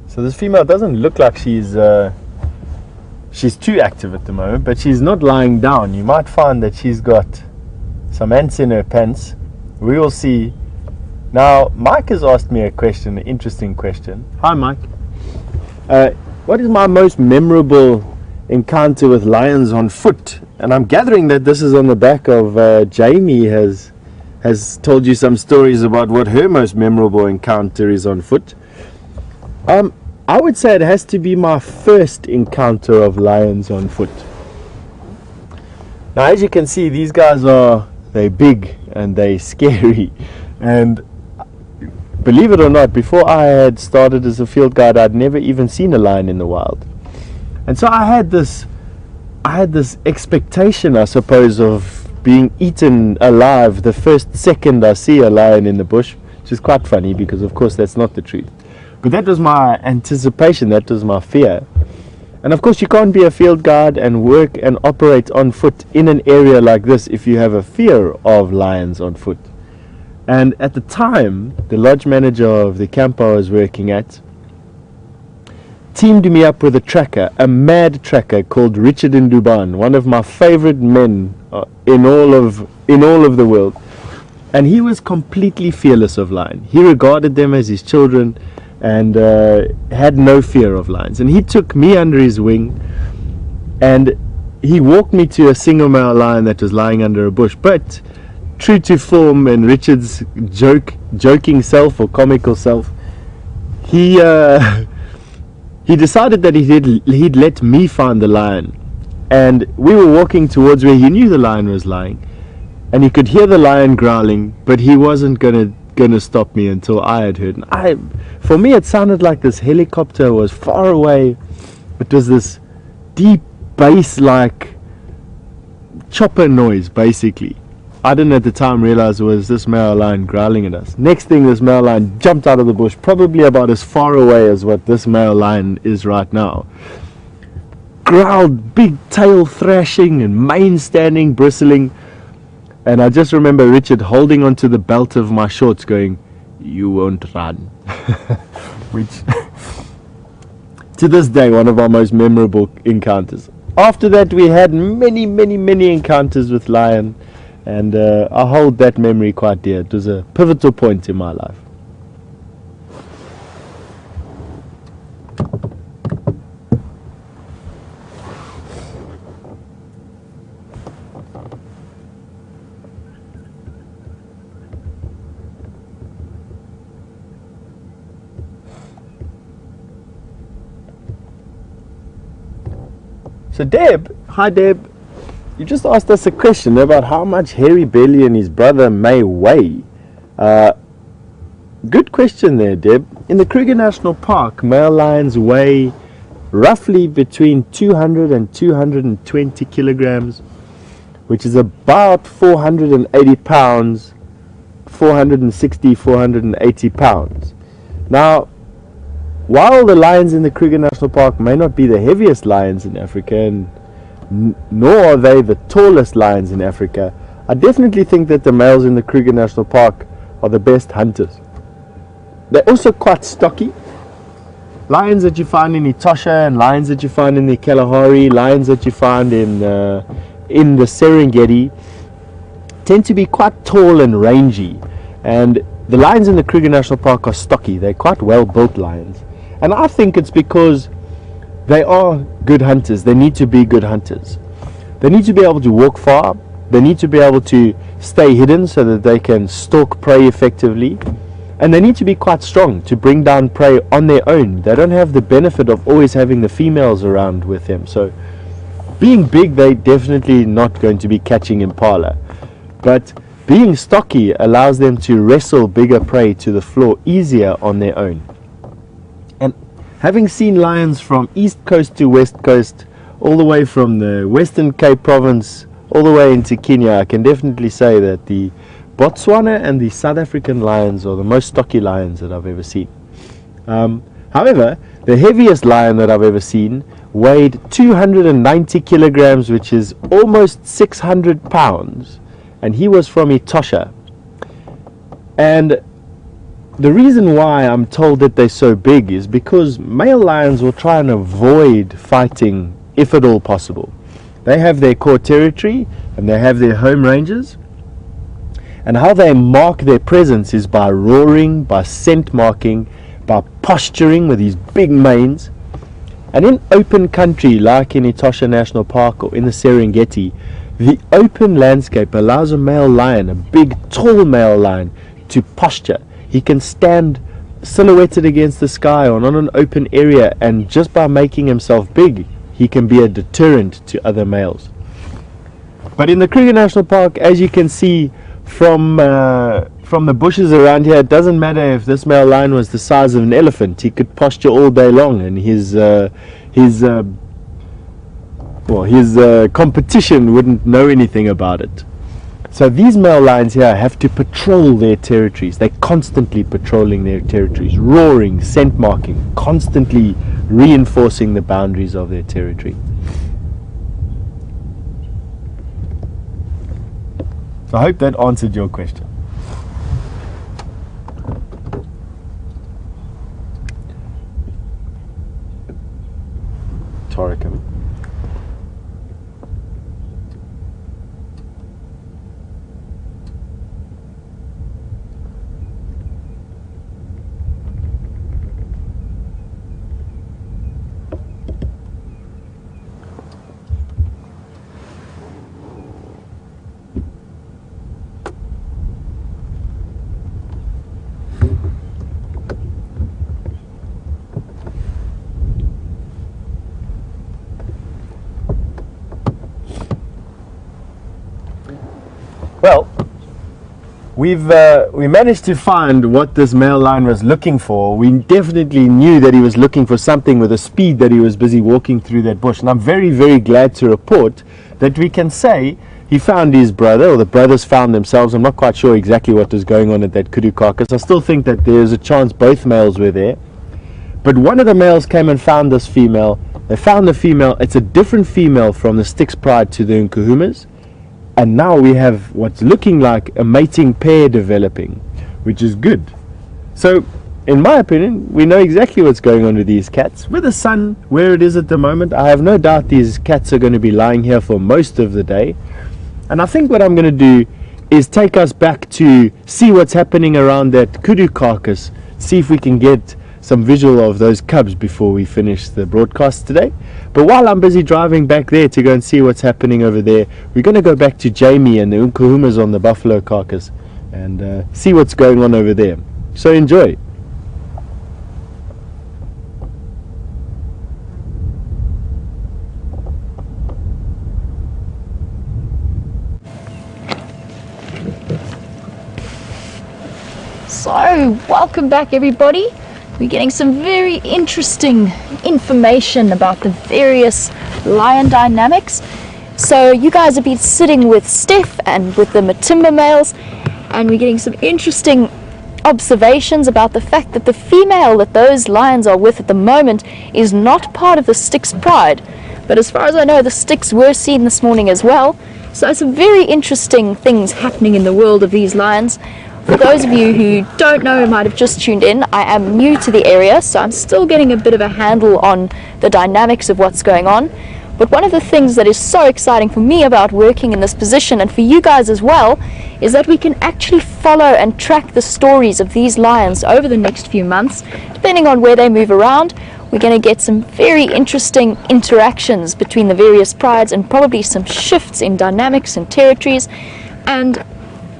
So this female doesn't look like she's too active at the moment, but she's not lying down. You might find that she's got some ants in her pants. We will see. Now, Mike has asked me a question, an interesting question. Hi, Mike. What is my most memorable encounter with lions on foot? And I'm gathering that this is on the back of Jamie has told you some stories about what her most memorable encounter is on foot. I would say it has to be my first encounter of lions on foot. Now, as you can see, these guys they're big and they're scary. And believe it or not, before I had started as a field guide, I'd never even seen a lion in the wild. And so I had this expectation, I suppose, of being eaten alive the first second I see a lion in the bush, which is quite funny because of course that's not the truth. But that was my anticipation, that was my fear. And of course you can't be a field guide and work and operate on foot in an area like this if you have a fear of lions on foot. And at the time, the lodge manager of the camp I was working at teamed me up with a tracker, a mad tracker called Richard Nduban, one of my favorite men in all of the world. And he was completely fearless of lions. He regarded them as his children and had no fear of lions. And he took me under his wing and he walked me to a single male lion that was lying under a bush. But true to form and Richard's joking self or comical self, he decided that he'd let me find the lion. And we were walking towards where he knew the lion was lying, and he could hear the lion growling, but he wasn't gonna stop me until I had heard. And for me it sounded like this helicopter was far away. It was this deep bass like chopper noise basically. I didn't at the time realize it was this male lion growling at us. Next thing, this male lion jumped out of the bush, probably about as far away as what this male lion is right now. Growled, big tail thrashing and mane standing, bristling. And I just remember Richard holding onto the belt of my shorts going, "You won't run." Which, to this day, one of our most memorable encounters. After that, we had many encounters with lion. And I hold that memory quite dear. It was a pivotal point in my life. So Deb, hi Deb. You just asked us a question about how much Hairy Belly and his brother may weigh. Good question there, Deb. In the Kruger National Park, male lions weigh roughly between 200 and 220 kilograms, which is about 480 pounds, 460, 480 pounds. Now, while the lions in the Kruger National Park may not be the heaviest lions in Africa, and nor are they the tallest lions in Africa, I definitely think that the males in the Kruger National Park are the best hunters. They're also quite stocky. Lions that you find in Etosha and lions that you find in the Kalahari, lions that you find in the Serengeti tend to be quite tall and rangy. And the lions in the Kruger National Park are stocky. They're quite well built lions. And I think it's because they are good hunters. They need to be good hunters. They need to be able to walk far. They need to be able to stay hidden so that they can stalk prey effectively. And they need to be quite strong to bring down prey on their own. They don't have the benefit of always having the females around with them. So being big, they're definitely not going to be catching impala. But being stocky allows them to wrestle bigger prey to the floor easier on their own. And having seen lions from east coast to west coast, all the way from the Western Cape province, all the way into Kenya, I can definitely say that the Botswana and the South African lions are the most stocky lions that I've ever seen. However, the heaviest lion that I've ever seen weighed 290 kilograms, which is almost 600 pounds. And he was from Etosha. And the reason why I'm told that they're so big is because male lions will try and avoid fighting if at all possible. They have their core territory and they have their home ranges. And how they mark their presence is by roaring, by scent marking, by posturing with these big manes. And in open country like in Etosha National Park or in the Serengeti, the open landscape allows a male lion, a big tall male lion, to posture. He can stand silhouetted against the sky or on an open area, and just by making himself big, he can be a deterrent to other males. But in the Kruger National Park, as you can see from the bushes around here, it doesn't matter if this male lion was the size of an elephant. He could posture all day long, and his competition wouldn't know anything about it. So these male lions here have to patrol their territories. They're constantly patrolling their territories, roaring, scent marking, constantly reinforcing the boundaries of their territory. So I hope that answered your question. Tara coming. Well, we managed to find what this male lion was looking for. We definitely knew that he was looking for something with a speed that he was busy walking through that bush. And I'm very, very glad to report that we can say he found his brother, or the brothers found themselves. I'm not quite sure exactly what was going on at that kudu carcass. I still think that there's a chance both males were there. But one of the males came and found this female. They found the female. It's a different female from the Styx Pride to the Nkuhumas. And now we have what's looking like a mating pair developing, which is good. So, in my opinion, we know exactly what's going on with these cats. With the sun where it is at the moment, I have no doubt these cats are going to be lying here for most of the day. And I think what I'm going to do is take us back to see what's happening around that kudu carcass, see if we can get some visual of those cubs before we finish the broadcast today. But while I'm busy driving back there to go and see what's happening over there, we're going to go back to Jamie and the Nkuhumas on the buffalo carcass and see what's going on over there. So enjoy. So, welcome back everybody. We're getting some very interesting information about the various lion dynamics. So you guys have been sitting with Steph and with the Matimba males, and we're getting some interesting observations about the fact that the female that those lions are with at the moment is not part of the Styx Pride. But as far as I know, the Styx were seen this morning as well. So some very interesting things happening in the world of these lions. For those of you who don't know, might have just tuned in, I am new to the area, so I'm still getting a bit of a handle on the dynamics of what's going on. But one of the things that is so exciting for me about working in this position, and for you guys as well, is that we can actually follow and track the stories of these lions over the next few months. Depending on where they move around, we're going to get some very interesting interactions between the various prides and probably some shifts in dynamics and territories. And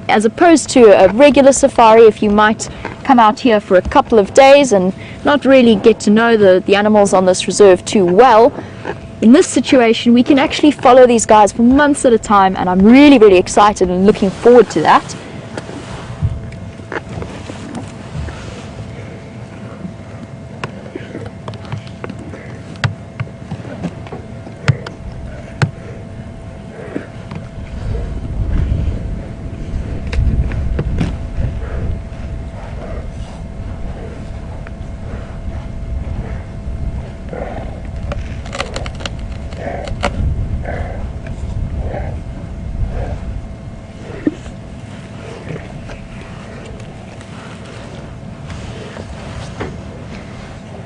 as opposed to a regular safari, if you might come out here for a couple of days and not really get to know the animals on this reserve too well, in this situation we can actually follow these guys for months at a time, and I'm really, really excited and looking forward to that.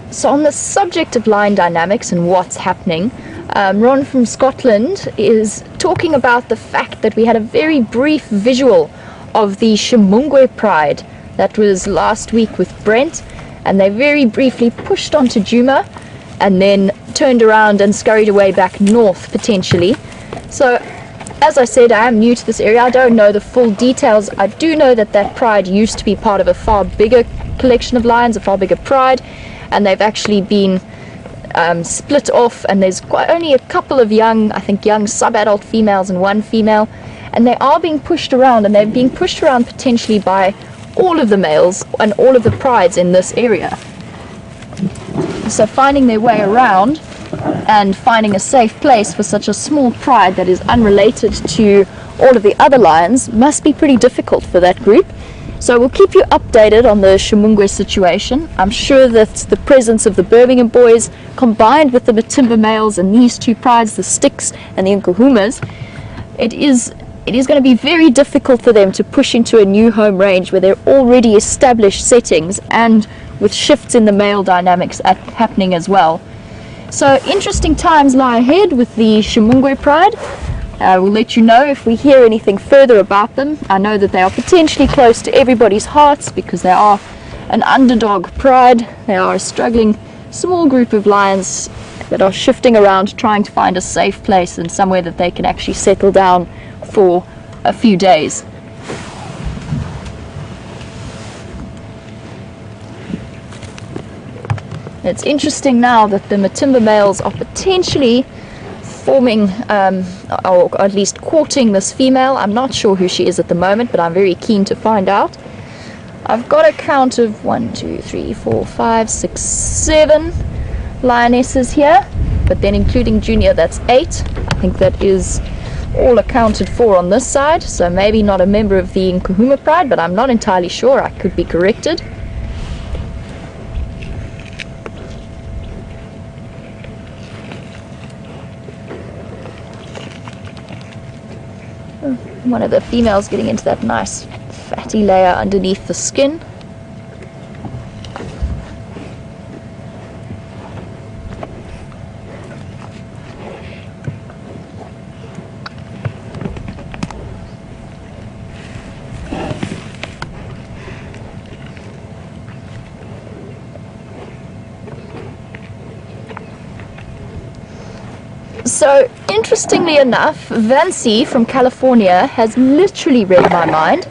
So on the subject of lion dynamics and what's happening, Ron from Scotland is talking about the fact that we had a very brief visual of the Shimungwe Pride that was last week with Brent, and they very briefly pushed onto Djuma and then turned around and scurried away back north potentially. So as I said, I am new to this area. I don't know the full details. I do know that that pride used to be part of a far bigger collection of lions, a far bigger pride, and they've actually been split off, and there's only a couple of young sub-adult females and one female, and they are being pushed around, and they're being pushed around potentially by all of the males and all of the prides in this area. So finding their way around and finding a safe place for such a small pride that is unrelated to all of the other lions must be pretty difficult for that group. So we'll keep you updated on the Shimungwe situation. I'm sure that the presence of the Birmingham boys combined with the Matimba males and these two prides, the Sticks and the Nkuhumas, it is going to be very difficult for them to push into a new home range where they're already established settings and with shifts in the male dynamics happening as well. So interesting times lie ahead with the Shimungwe pride. We'll let you know if we hear anything further about them. I know that they are potentially close to everybody's hearts because they are an underdog pride. They are a struggling small group of lions that are shifting around trying to find a safe place and somewhere that they can actually settle down for a few days. It's interesting now that the Matimba males are potentially forming or at least courting this female. I'm not sure who she is at the moment, but I'm very keen to find out. I've got a count of 1, 2, 3, 4, 5, 6, 7 lionesses here, but then including Junior, that's 8. I think that is all accounted for on this side, so maybe not a member of the Nkuhuma pride, but I'm not entirely sure. I could be corrected. One of the females getting into that nice fatty layer underneath the skin. So, interestingly enough, Vancy from California has literally read my mind,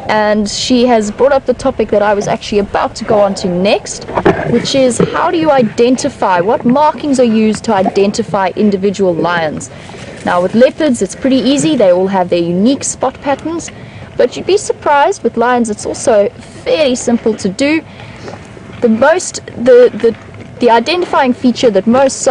and she has brought up the topic that I was actually about to go on to next, which is how do you identify, what markings are used to identify individual lions? Now with leopards it's pretty easy, they all have their unique spot patterns, but you'd be surprised with lions it's also fairly simple to do. The identifying feature that most